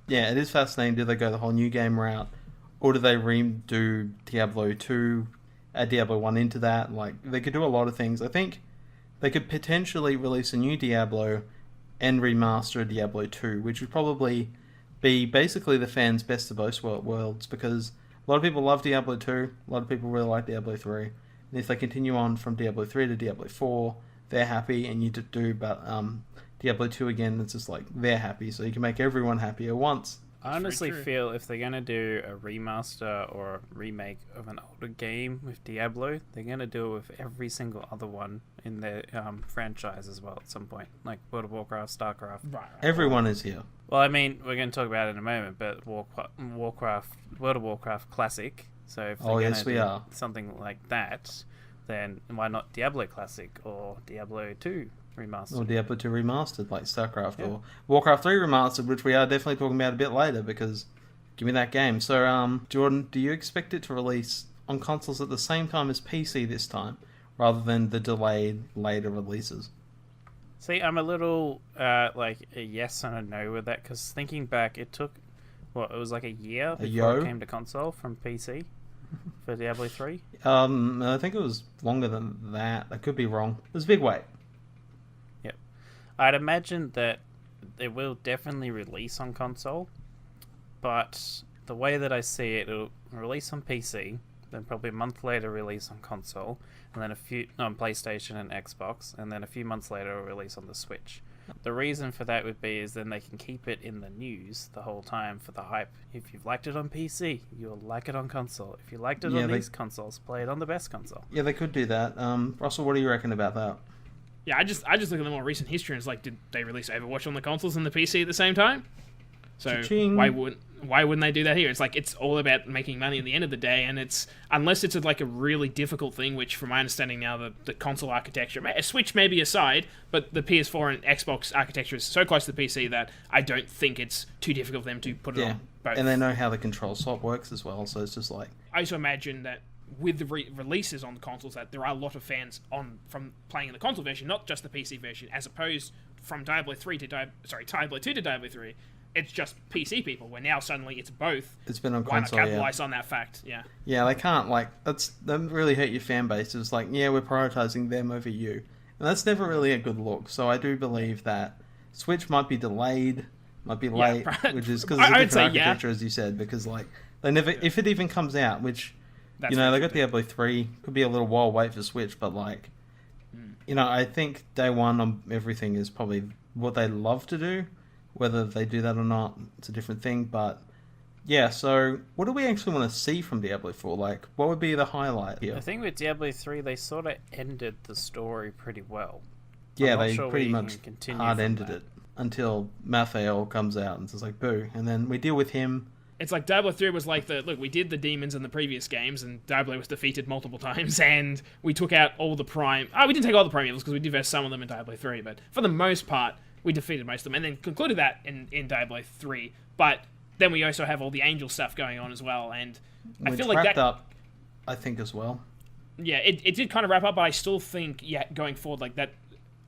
[SPEAKER 1] Yeah, it is fascinating. Do they go the whole new game route? Or do they redo Diablo 2, add Diablo 1 into that? Like, they could do a lot of things. I think they could potentially release a new Diablo and remaster a Diablo 2, which would probably be basically the fans' best of both worlds, because a lot of people love Diablo 2, a lot of people really like Diablo 3, and if they continue on from Diablo 3 to Diablo 4, they're happy, and you do Diablo 2 again, it's just like they're happy, so you can make everyone happy at once.
[SPEAKER 3] I honestly feel if they're going to do a remaster or a remake of an older game with Diablo, they're going to do it with every single other one in their franchise as well at some point. Like World of Warcraft, StarCraft.
[SPEAKER 2] Right.
[SPEAKER 1] Everyone is here.
[SPEAKER 3] Well, I mean, we're going to talk about it in a moment, but World of Warcraft Classic. So if they're going to do something like that, then why not Diablo Classic or Diablo 2? Remastered.
[SPEAKER 1] Or Diablo 2 Remastered, like StarCraft, or Warcraft 3 Remastered, which we are definitely talking about a bit later, because give me that game. So, Jordan, do you expect it to release on consoles at the same time as PC this time, rather than the delayed later releases?
[SPEAKER 3] See, I'm a little, like, a yes and a no with that, because thinking back, it took, it was like a year before it came to console from PC for Diablo 3?
[SPEAKER 1] I think it was longer than that. I could be wrong. It was a big wait.
[SPEAKER 3] I'd imagine that it will definitely release on console, but the way that I see it, it'll release on PC, then probably a month later release on console, and then on PlayStation and Xbox, and then a few months later it'll release on the Switch. The reason for that would be is then they can keep it in the news the whole time for the hype. If you've liked it on PC, you'll like it on console. If you liked it on these consoles, play it on the best console.
[SPEAKER 1] Yeah, they could do that. Russell, what do you reckon about that?
[SPEAKER 2] Yeah, I just look at the more recent history and it's like, did they release Overwatch on the consoles and the PC at the same time? So
[SPEAKER 1] Cha-ching.
[SPEAKER 2] why wouldn't they do that here? It's like, it's all about making money at the end of the day, and it's unless it's like a really difficult thing, which from my understanding now, the console architecture, Switch maybe aside, but the PS4 and Xbox architecture is so close to the PC that I don't think it's too difficult for them to put it on both.
[SPEAKER 1] And they know how the control swap works as well, so it's just like...
[SPEAKER 2] I also imagine that with the releases on the consoles, that there are a lot of fans from playing in the console version, not just the PC version, as opposed from Diablo 2 to Diablo 3. It's just PC people, where now suddenly it's both.
[SPEAKER 1] It's been on
[SPEAKER 2] Why
[SPEAKER 1] console,
[SPEAKER 2] not capitalize on that fact? Yeah.
[SPEAKER 1] Yeah, they can't, that really hurt your fan base. It's like, we're prioritizing them over you. And that's never really a good look. So I do believe that Switch might be delayed, might be late, which is because it's a different architecture, as you said, because, they never, if it even comes out, which... they got Diablo 3. Could be a little while wait for Switch, but I think day one on everything is probably what they love to do. Whether they do that or not, it's a different thing. But yeah, so what do we actually want to see from Diablo 4? What would be the highlight here?
[SPEAKER 3] I think with Diablo 3, they sort of ended the story pretty well.
[SPEAKER 1] Yeah, they pretty much hard ended it until Mathael comes out and says boo, and then we deal with him.
[SPEAKER 2] It's like Diablo 3 was like look, we did the demons in the previous games, and Diablo was defeated multiple times, and we took out all the prime... we didn't take all the prime evils, because we did verse some of them in Diablo 3, but for the most part, we defeated most of them, and then concluded that in Diablo 3. But then we also have all the angel stuff going on as well, and I feel like that...
[SPEAKER 1] up, I think, as well.
[SPEAKER 2] Yeah, it did kind of wrap up, but I still think, going forward, that...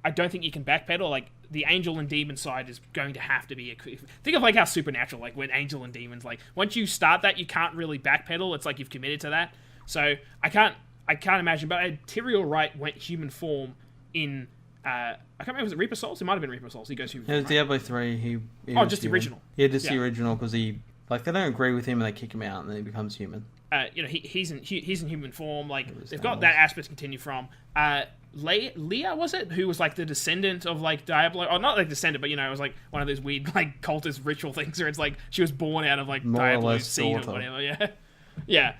[SPEAKER 2] I don't think you can backpedal, the angel and demon side is going to have to be think of how Supernatural, when angel and demons, once you start that, you can't really backpedal. It's like you've committed to that. So I can't imagine. But Tyrael Wright went human form in I can't remember, was it Reaper Souls? It might have been Reaper Souls. He goes human form.
[SPEAKER 1] It was Diablo 3. He
[SPEAKER 2] just the original.
[SPEAKER 1] Yeah, just the original, because he they don't agree with him and they kick him out and then he becomes human.
[SPEAKER 2] He's in human form. They've got that aspect to continue from. Leah, was it? Who was the descendant of Diablo? Or not descendant, but it was one of those weird cultist ritual things where it's she was born out of Diablo's seed or whatever. Yeah. Yeah.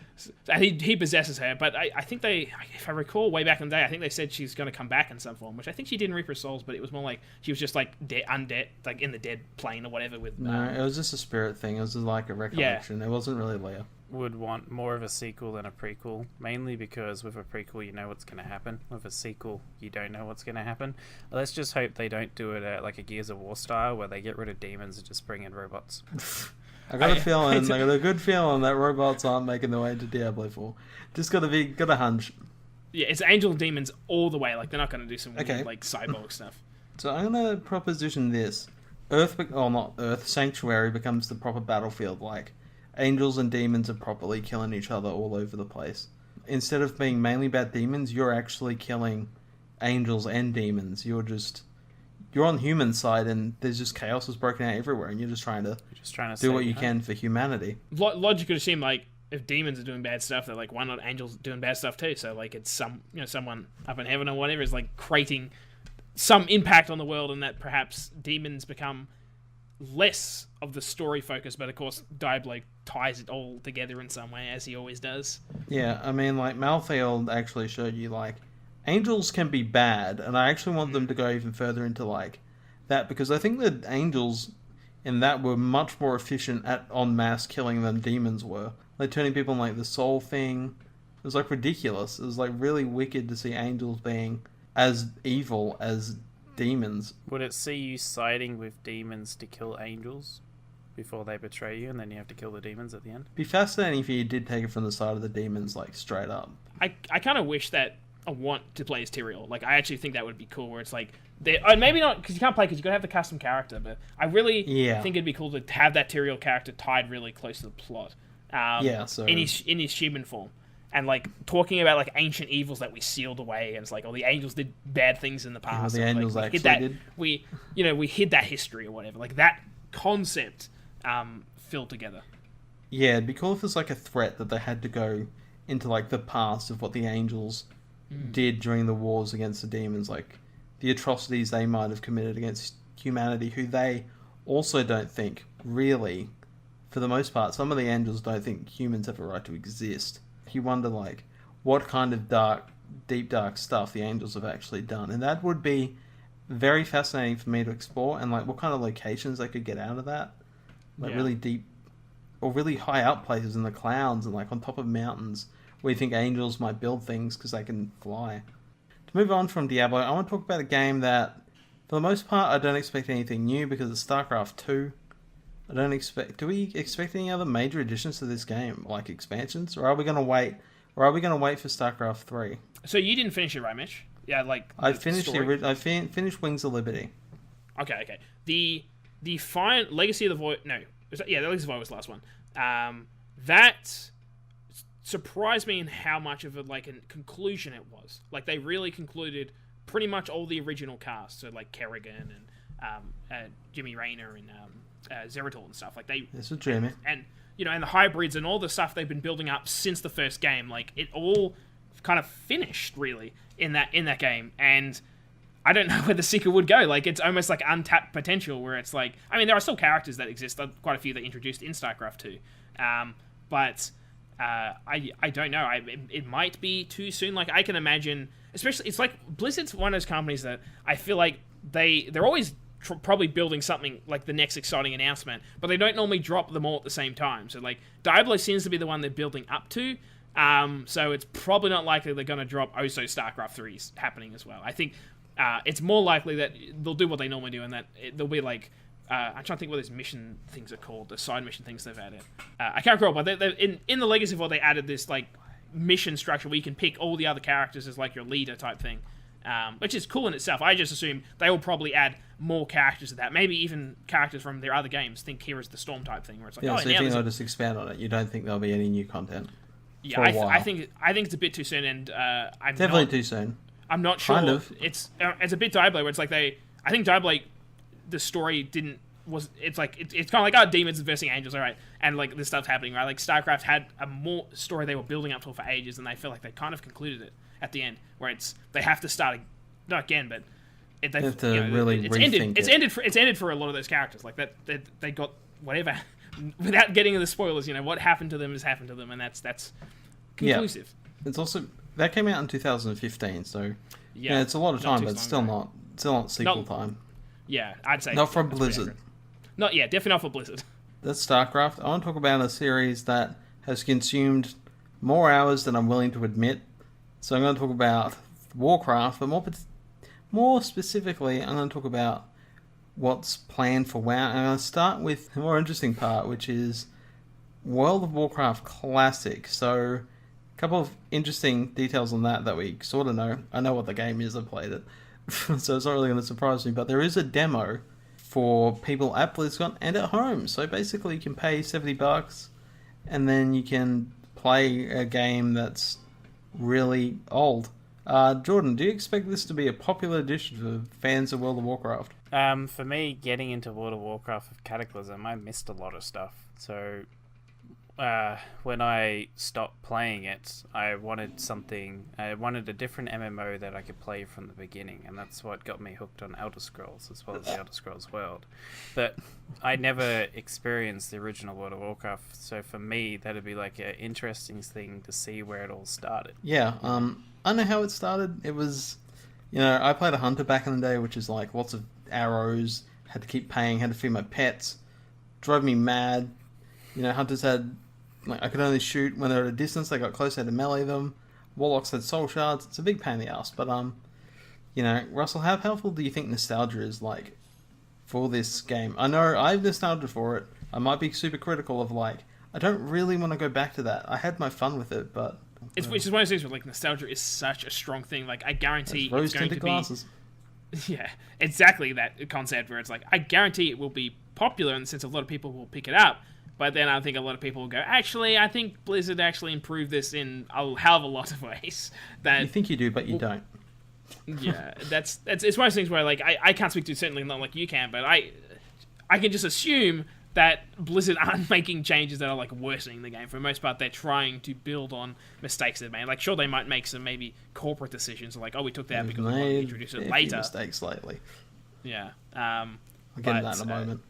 [SPEAKER 2] And he possesses her, but I think if I recall way back in the day, I think they said she's going to come back in some form, which I think she did in Reaper Souls, but it was more she was just undead, in the dead plane or whatever.
[SPEAKER 1] No, it was just a spirit thing. It was just a recollection. It wasn't really Leah.
[SPEAKER 3] Would want more of a sequel than a prequel, mainly because with a prequel you know what's going to happen. With a sequel you don't know what's going to happen. Let's just hope they don't do it at a Gears of War style where they get rid of demons and just bring in robots.
[SPEAKER 1] I got a good feeling that robots aren't making their way into Diablo 4. Just got a hunch.
[SPEAKER 2] Yeah, it's angel and demons all the way. They're not going to do some weird, cyborg stuff.
[SPEAKER 1] So I'm going to proposition this. Not Earth, Sanctuary becomes the proper battlefield. Angels and demons are properly killing each other all over the place. Instead of being mainly about demons, you're actually killing angels and demons. you're on human side and there's just chaos is broken out everywhere, and you're just trying to do what you can for humanity.
[SPEAKER 2] Logic would seem like if demons are doing bad stuff, they're like, why not angels doing bad stuff too? So like it's someone up in heaven or whatever is like creating some impact on the world, and that perhaps demons become less of the story focus, but of course Diablo ties it all together in some way, as he always does.
[SPEAKER 1] Yeah, I mean, like, Malfield actually showed you, like, angels can be bad, and I actually want them to go even further into, like, that, because I think that angels in that were much more efficient at en masse killing than demons were. Like, turning people on, like, the soul thing, it was, like, ridiculous. It was, like, really wicked to see angels being as evil as demons.
[SPEAKER 3] Would it see you siding with demons to kill angels before they betray you, and then you have to kill the demons at the end?
[SPEAKER 1] It'd be fascinating if you did take it from the side of the demons, like, straight up.
[SPEAKER 2] I kind of wish that I want to play as Tyrael. Like, I actually think that would be cool, where it's like, maybe not, because you can't play, because you got to have the custom character, but I really think it'd be cool to have that Tyrael character tied really close to the plot.
[SPEAKER 1] So
[SPEAKER 2] in his human form. And, like, talking about, like, ancient evils that we sealed away, and it's like, oh, the angels did bad things in the past.
[SPEAKER 1] Yeah, the angels
[SPEAKER 2] like,
[SPEAKER 1] actually did.
[SPEAKER 2] We hid that history or whatever. Like, that concept filled together.
[SPEAKER 1] Yeah, it'd be cool if it's, like, a threat that they had to go into, like, the past of what the angels did during the wars against the demons. Like, the atrocities they might have committed against humanity, who they also don't think, really, for the most part, some of the angels don't think humans have a right to exist. You wonder, like, what kind of deep dark stuff the angels have actually done, and that would be very fascinating for me to explore, and like what kind of locations they could get out of that, like really deep or really high up places in the clouds and like on top of mountains where you think angels might build things because they can fly. To move on from Diablo, I want to talk about a game that, for the most part, I don't expect anything new because it's StarCraft 2. I don't expect... Do we expect any other major additions to this game, like expansions, or are we going to wait? Or are we going to wait for StarCraft 3?
[SPEAKER 2] So you didn't finish it, right, Mitch? Yeah, like
[SPEAKER 1] I finished finished Wings of Liberty.
[SPEAKER 2] Okay. The Legacy of the Void. No, the Legacy of the Void was the last one. That surprised me in how much of a conclusion it was. Like they really concluded pretty much all the original cast. So like Kerrigan and Jimmy Rayner and Zeratul and stuff. Like they.
[SPEAKER 1] This is Jimmy.
[SPEAKER 2] And and the hybrids and all the stuff they've been building up since the first game. Like it all kind of finished really in that game, and I don't know where the sequel would go. Like it's almost like untapped potential, where it's like, I mean, there are still characters that exist, quite a few that introduced in StarCraft 2, but I don't know. It might be too soon. Like I can imagine, especially it's like Blizzard's one of those companies that I feel like they're always probably building something like the next exciting announcement, but they don't normally drop them all at the same time. So like Diablo seems to be the one they're building up to. So it's probably not likely they're going to drop also StarCraft 3's happening as well. I think it's more likely that they'll do what they normally do, and that they'll be like, I'm trying to think what those mission things are called, the side mission things they've added. I can't recall, but in the Legacy of War, they added this like mission structure where you can pick all the other characters as like your leader type thing, which is cool in itself. I just assume they will probably add more characters to that, maybe even characters from their other games. Think Heroes of the Storm type thing, where it's like,
[SPEAKER 1] so you think they'll just expand on it? You don't think there'll be any new content?
[SPEAKER 2] Yeah, I think it's a bit too soon, and I'm
[SPEAKER 1] definitely too soon.
[SPEAKER 2] I'm not sure.
[SPEAKER 1] Kind of.
[SPEAKER 2] It's a bit Diablo, where it's like I think Diablo, the story it's kind of like demons versing angels, all right, and like this stuff's happening, right? Like StarCraft had a more story they were building up to for ages, and they feel like they kind of concluded it at the end, where they have to start not again, but
[SPEAKER 1] they have to really rethink it.
[SPEAKER 2] It's ended for a lot of those characters, like that they got whatever. Without getting into the spoilers, what happened to them has happened to them, and that's conclusive.
[SPEAKER 1] Yeah. It's also that came out in 2015, so it's a lot of time, but still not sequel time.
[SPEAKER 2] Yeah, I'd say
[SPEAKER 1] not from Blizzard.
[SPEAKER 2] Definitely not for Blizzard.
[SPEAKER 1] That's StarCraft. I want to talk about a series that has consumed more hours than I'm willing to admit. So I'm going to talk about Warcraft, but more specifically, I'm going to talk about what's planned for WoW. And I'm going to start with the more interesting part, which is World of Warcraft Classic. So a couple of interesting details on that we sort of know. I know what the game is, I've played it. So it's not really going to surprise me. But there is a demo for people at BlizzCon and at home. So basically you can pay $70 and then you can play a game that's really old. Jordan, do you expect this to be a popular edition for fans of World of Warcraft?
[SPEAKER 3] For me, getting into World of Warcraft with Cataclysm, I missed a lot of stuff. So, when I stopped playing it, I wanted a different MMO that I could play from the beginning, and that's what got me hooked on Elder Scrolls, as well as the Elder Scrolls world. But I never experienced the original World of Warcraft, so for me, that'd be like an interesting thing to see where it all started.
[SPEAKER 1] Yeah, I know how it started. It was, I played a hunter back in the day, which is like lots of arrows, had to keep paying, had to feed my pets, drove me mad. Hunters had, I could only shoot when they're at a distance. They got close, I had to melee them. Warlocks had soul shards. It's a big pain in the ass. But, Russell, how powerful do you think nostalgia is, like, for this game? I know I have nostalgia for it. I might be super critical of, like, I don't really want to go back to that. I had my fun with it, but...
[SPEAKER 2] Which is one of those things where, like, nostalgia is such a strong thing. Like, I guarantee it's going to be...
[SPEAKER 1] glasses.
[SPEAKER 2] Yeah, exactly that concept where it's like, I guarantee it will be popular in the sense a lot of people will pick it up. But then I think a lot of people will go, actually, I think Blizzard actually improved this in a hell of a lot of ways. That
[SPEAKER 1] you think you do, but you don't.
[SPEAKER 2] Yeah, it's one of those things where, like, I can't speak to it, certainly not like you can, but I can just assume that Blizzard aren't making changes that are, like, worsening the game. For the most part, they're trying to build on mistakes they've made. Like, sure, they might make some maybe corporate decisions, like, oh, we took that because we wanted to introduce it later.
[SPEAKER 1] Mistakes lately.
[SPEAKER 2] Yeah.
[SPEAKER 1] I'll get into that in a moment.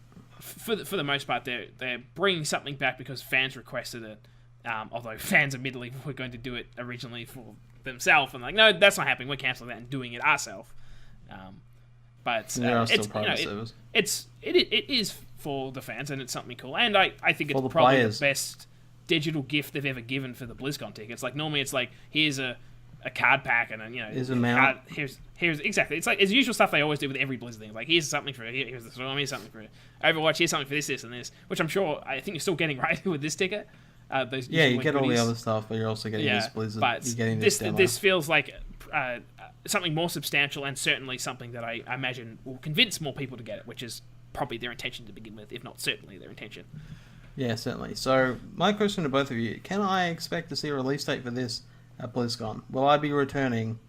[SPEAKER 2] For the most part, they're bringing something back because fans requested it. Although fans admittedly were going to do it originally for themselves, and like, no, that's not happening. We're cancelling that and doing it ourselves. But it is for the fans, and it's something cool. And I think it's probably
[SPEAKER 1] players.
[SPEAKER 2] The best digital gift they've ever given for the BlizzCon tickets. Like, normally it's like, here's a card pack, and
[SPEAKER 1] here's a mount.
[SPEAKER 2] Here's exactly. It's like, it's the usual stuff they always do with every Blizzard thing. Like, here's something for here's the Storm, here's something for Overwatch, here's something for this, and this. Which I think you're still getting right with this ticket.
[SPEAKER 1] You get all the other stuff, but you're also getting this Blizzard.
[SPEAKER 2] But
[SPEAKER 1] you're getting
[SPEAKER 2] this feels like something more substantial, and certainly something that I imagine will convince more people to get it, which is probably their intention to begin with, if not certainly their intention.
[SPEAKER 1] Yeah, certainly. So my question to both of you: can I expect to see a release date for this at BlizzCon? Will I be returning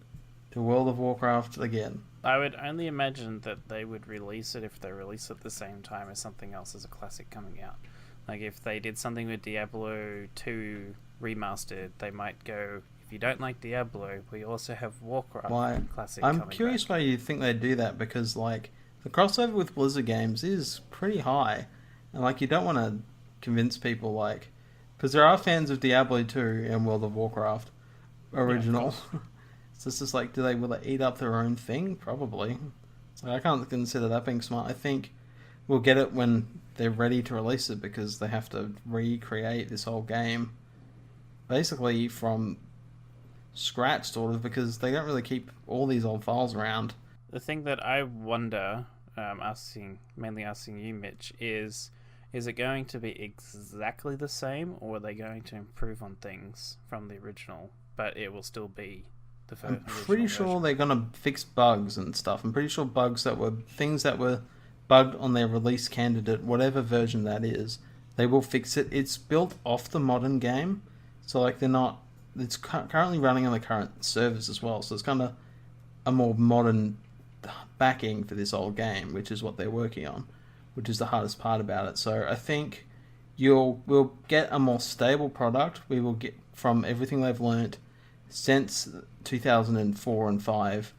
[SPEAKER 1] to World of Warcraft again?
[SPEAKER 3] I would only imagine that they would release it if they release it at the same time as something else as a classic coming out. Like, if they did something with Diablo 2 Remastered, they might go, if you don't like Diablo, we also have Warcraft Classic coming back.
[SPEAKER 1] I'm curious why you think they'd do that, because, like, the crossover with Blizzard games is pretty high. And, like, you don't want to convince people, like... Because there are fans of Diablo 2 and World of Warcraft original. Yeah, so it's just like, will they eat up their own thing? Probably. So I can't consider that being smart. I think we'll get it when they're ready to release it, because they have to recreate this whole game basically from scratch, sort of, because they don't really keep all these old files around.
[SPEAKER 3] The thing that I wonder, mainly asking you, Mitch, is it going to be exactly the same, or are they going to improve on things from the original, but it will still be the first? I'm
[SPEAKER 1] pretty sure they're going to fix bugs and stuff. I'm pretty sure things that were bugged on their release candidate, whatever version that is, they will fix it. It's built off the modern game, so like it's currently running on the current servers as well, so it's kind of a more modern backing for this old game, which is what they're working on, which is the hardest part about it. So I think we'll get a more stable product. We will get, from everything they've learnt since 2004 and 5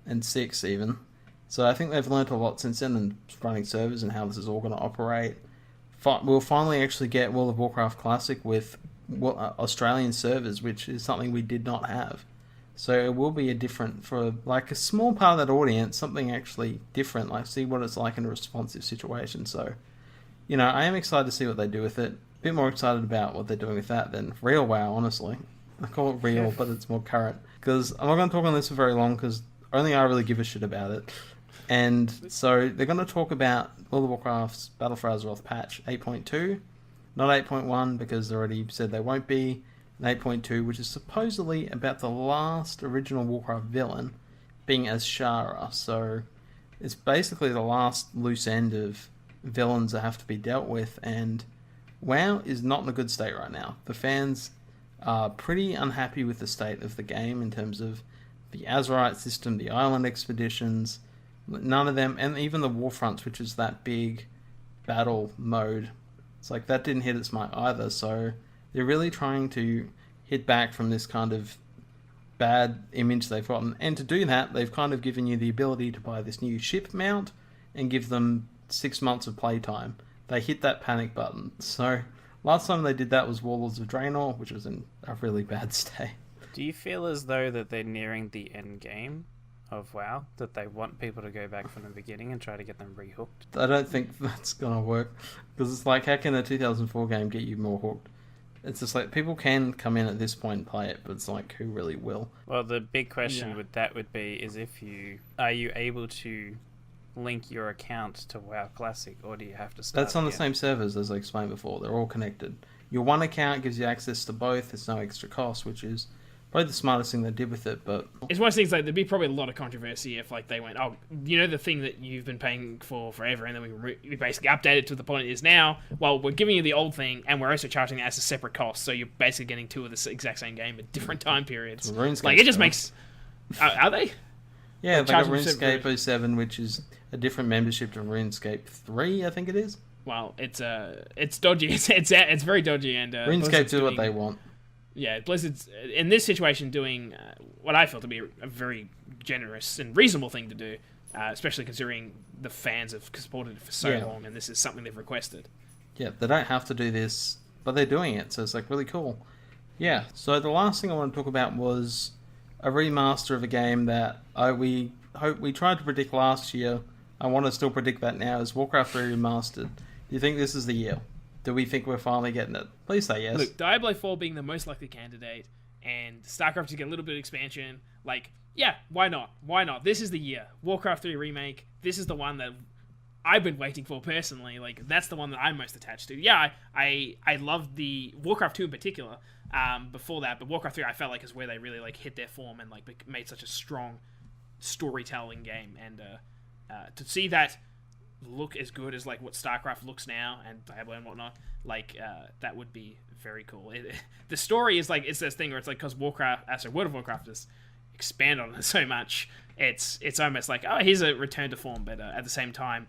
[SPEAKER 1] and 6 even. So I think they've learnt a lot since then, and running servers and how this is all going to operate. We'll finally actually get World of Warcraft Classic with Australian servers, which is something we did not have. So it will be for like a small part of that audience, something actually different, like see what it's like in a responsive situation. So, I am excited to see what they do with it. A bit more excited about what they're doing with that than Real WoW, honestly. I call it Real, but it's more current. Because I'm not going to talk on this for very long, because only I really give a shit about it. And so they're going to talk about World of Warcraft's Battle for Azeroth patch 8.2, not 8.1, because they already said they won't be, and 8.2, which is supposedly about the last original Warcraft villain being Azshara. So it's basically the last loose end of villains that have to be dealt with, and WoW is not in a good state right now. The fans are pretty unhappy with the state of the game in terms of the Azerite system, the Island Expeditions, none of them, and even the Warfronts, which is that big battle mode. It's like that didn't hit its mark either, so they're really trying to hit back from this kind of bad image they've gotten. And to do that, they've kind of given you the ability to buy this new ship mount and give them 6 months of playtime. They hit that panic button. So last time they did that was Warlords of Draenor, which was in a really bad state.
[SPEAKER 3] Do you feel as though that they're nearing the end game of WoW? That they want people to go back from the beginning and try to get them rehooked?
[SPEAKER 1] I don't think that's going to work. Because it's like, how can a 2004 game get you more hooked? It's just like, people can come in at this point and play it, but it's like, who really will?
[SPEAKER 3] Well, the big question would be is are you able to link your account to WoW Classic, or do you have to start
[SPEAKER 1] That's on the same servers as I explained before. They're all connected. Your one account gives you access to both. There's no extra cost, which is probably the smartest thing they did with it. But
[SPEAKER 2] it's one of those things, like, there'd be probably a lot of controversy if, like, they went, oh, you know, the thing that you've been paying for forever, and then we basically update it to the point it is now. Well, we're giving you the old thing, and we're also charging it as a separate cost, so you're basically getting two of the exact same game at different time periods. Like, it just makes... Are they?
[SPEAKER 1] Yeah, they got RuneScape 07, which is a different membership to RuneScape 3, I think it is.
[SPEAKER 2] Well, it's dodgy. It's very dodgy, and
[SPEAKER 1] RuneScape do what they want.
[SPEAKER 2] Yeah, Blizzard's in this situation doing what I feel to be a very generous and reasonable thing to do, especially considering the fans have supported it for so long, and this is something they've requested.
[SPEAKER 1] Yeah, they don't have to do this, but they're doing it, so it's like really cool. Yeah, so the last thing I want to talk about was a remaster of a game that we tried to predict last year. I want to still predict that now, is Warcraft 3 Remastered. Do you think this is the year? Do we think we're finally getting it? Please say yes.
[SPEAKER 2] Look, Diablo 4 being the most likely candidate, and StarCraft to get a little bit of expansion, like, yeah, why not? Why not? This is the year. Warcraft 3 Remake, this is the one that I've been waiting for personally. Like, that's the one that I'm most attached to. Yeah, I loved the Warcraft 2 in particular before that, but Warcraft 3 I felt like is where they really, like, hit their form and, like, made such a strong storytelling game. And to see that look as good as, like, what StarCraft looks now and Diablo and whatnot, like, that would be very cool. The story is, like, it's this thing where it's like, because World of Warcraft has expanded on it so much, it's almost like, oh, here's a return to form. But at the same time,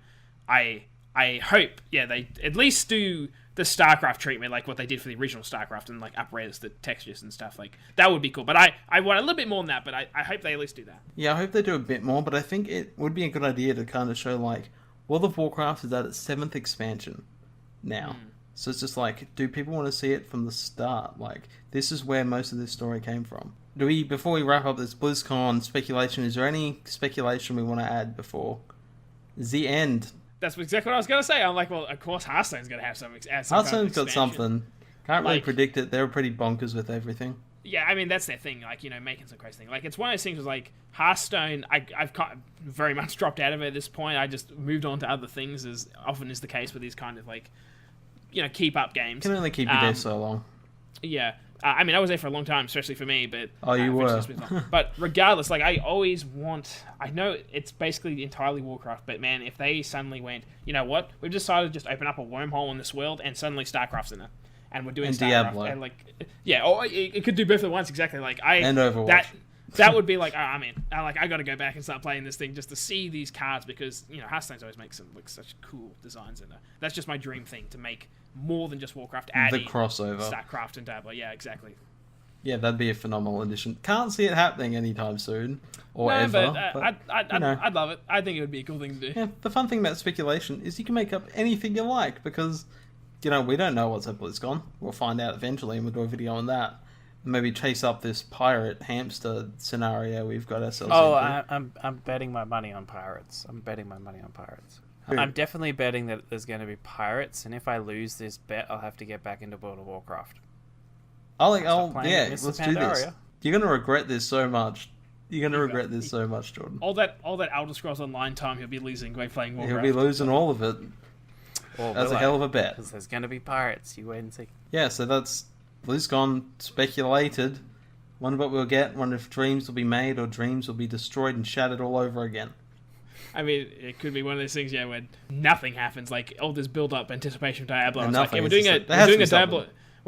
[SPEAKER 2] I hope they at least do the StarCraft treatment, like what they did for the original StarCraft, and, like, upres the textures and stuff. Like, that would be cool. But I want a little bit more than that, but I hope they at least do that.
[SPEAKER 1] Yeah, I hope they do a bit more, but I think it would be a good idea to kind of show, like, World of Warcraft is at its 7th expansion now. So it's just like, do people want to see it from the start? Like, this is where most of this story came from. Before we wrap up this BlizzCon speculation, is there any speculation we want to add before the end?
[SPEAKER 2] That's exactly what I was going to say. I'm like, well, of course Hearthstone's going to have some
[SPEAKER 1] Hearthstone's got something. Can't really predict it. They're pretty bonkers with everything.
[SPEAKER 2] Yeah, I mean, that's their thing, like, you know, making some crazy thing. Like, it's one of those things where, like, Hearthstone, I've very much dropped out of it at this point. I just moved on to other things, as often is the case with these kind of, like, you know, keep-up games.
[SPEAKER 1] Can only keep you there so long.
[SPEAKER 2] Yeah. I mean, I was there for a long time, especially for me, but...
[SPEAKER 1] Oh, you were.
[SPEAKER 2] But regardless, like, I always want... I know it's basically entirely Warcraft, but, man, if they suddenly went, you know what, we've decided to just open up a wormhole in this world, and suddenly StarCraft's in it. And we're doing StarCraft,
[SPEAKER 1] Diablo.
[SPEAKER 2] and, like, yeah, or it could do both at once, exactly. Like,
[SPEAKER 1] and Overwatch.
[SPEAKER 2] That would be like, oh, I mean, I got to go back and start playing this thing just to see these cards, because, you know, Hearthstone's always makes some, like, such cool designs in there. That's just my dream thing, to make more than just Warcraft, adding
[SPEAKER 1] the crossover,
[SPEAKER 2] StarCraft and Diablo. Yeah, exactly.
[SPEAKER 1] Yeah, that'd be a phenomenal addition. Can't see it happening anytime soon, or ever.
[SPEAKER 2] But I'd love it. I think it would be a cool thing to do.
[SPEAKER 1] Yeah, the fun thing about speculation is you can make up anything you like, because, you know, we don't know what's at BlizzCon. We'll find out eventually, and we'll do a video on that. Maybe chase up this pirate hamster scenario we've got ourselves into.
[SPEAKER 3] I'm betting my money on pirates. I'm definitely betting that there's going to be pirates, and if I lose this bet, I'll have to get back into World of Warcraft.
[SPEAKER 1] Let's do this. You're going to regret this so much. Jordan.
[SPEAKER 2] All that Elder Scrolls Online time he'll be losing by playing Warcraft.
[SPEAKER 1] He'll be losing all of it. That's a hell of a bet.
[SPEAKER 3] Because there's going to be pirates. You wait and see.
[SPEAKER 1] Yeah, so that's BlizzCon speculated. Wonder what we'll get. Wonder if dreams will be made or dreams will be destroyed and shattered all over again.
[SPEAKER 2] I mean, it could be one of those things, yeah, where nothing happens. Like, all this build-up anticipation of Diablo. It's like, yeah, we're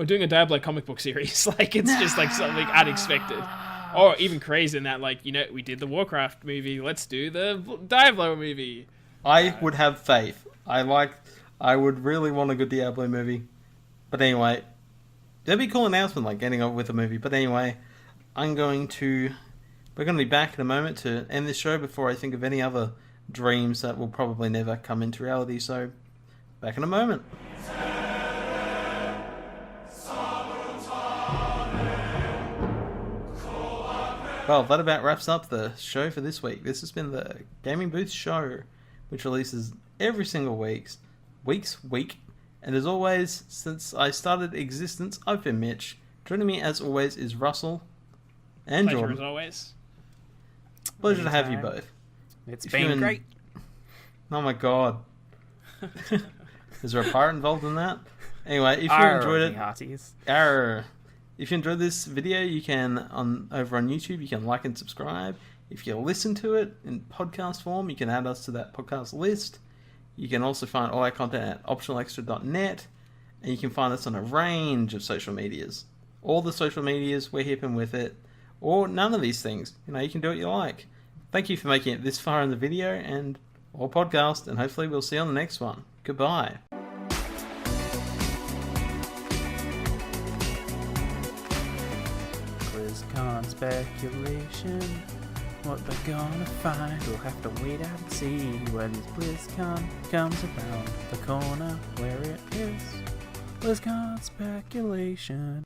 [SPEAKER 2] doing a Diablo comic book series. Like, it's just like something unexpected. Or even crazier than that, like, we did the Warcraft movie, let's do the Diablo movie.
[SPEAKER 1] I would have faith. I would really want a good Diablo movie. But anyway, that'd be a cool announcement, like getting up with a movie. But anyway, we're going to be back in a moment to end this show before I think of any other dreams that will probably never come into reality. So, back in a moment. Well, that about wraps up the show for this week. This has been the Gaming Booth Show, which releases every single week. And as always, since I started existence, I've been Mitch. Joining me as always is Russell and
[SPEAKER 2] Pleasure
[SPEAKER 1] Jordan.
[SPEAKER 2] as always.
[SPEAKER 1] Pleasure to have you both.
[SPEAKER 3] It's been great.
[SPEAKER 1] Oh my god. Is there a pirate involved in that? Anyway, if you enjoyed it, if you enjoyed this video, you can over on YouTube, you can like and subscribe. If you listen to it in podcast form, you can add us to that podcast list. You can also find all our content at optionalextra.net, and you can find us on a range of social medias. All the social medias, we're hipping with it, or none of these things. You can do what you like. Thank you for making it this far in the video and or podcast, and hopefully we'll see you on the next one. Goodbye.
[SPEAKER 3] Blizzcon Speculation. What they're gonna find, we'll have to wait out and see when BlizzCon comes around the corner where it is. Blizzcon Speculation.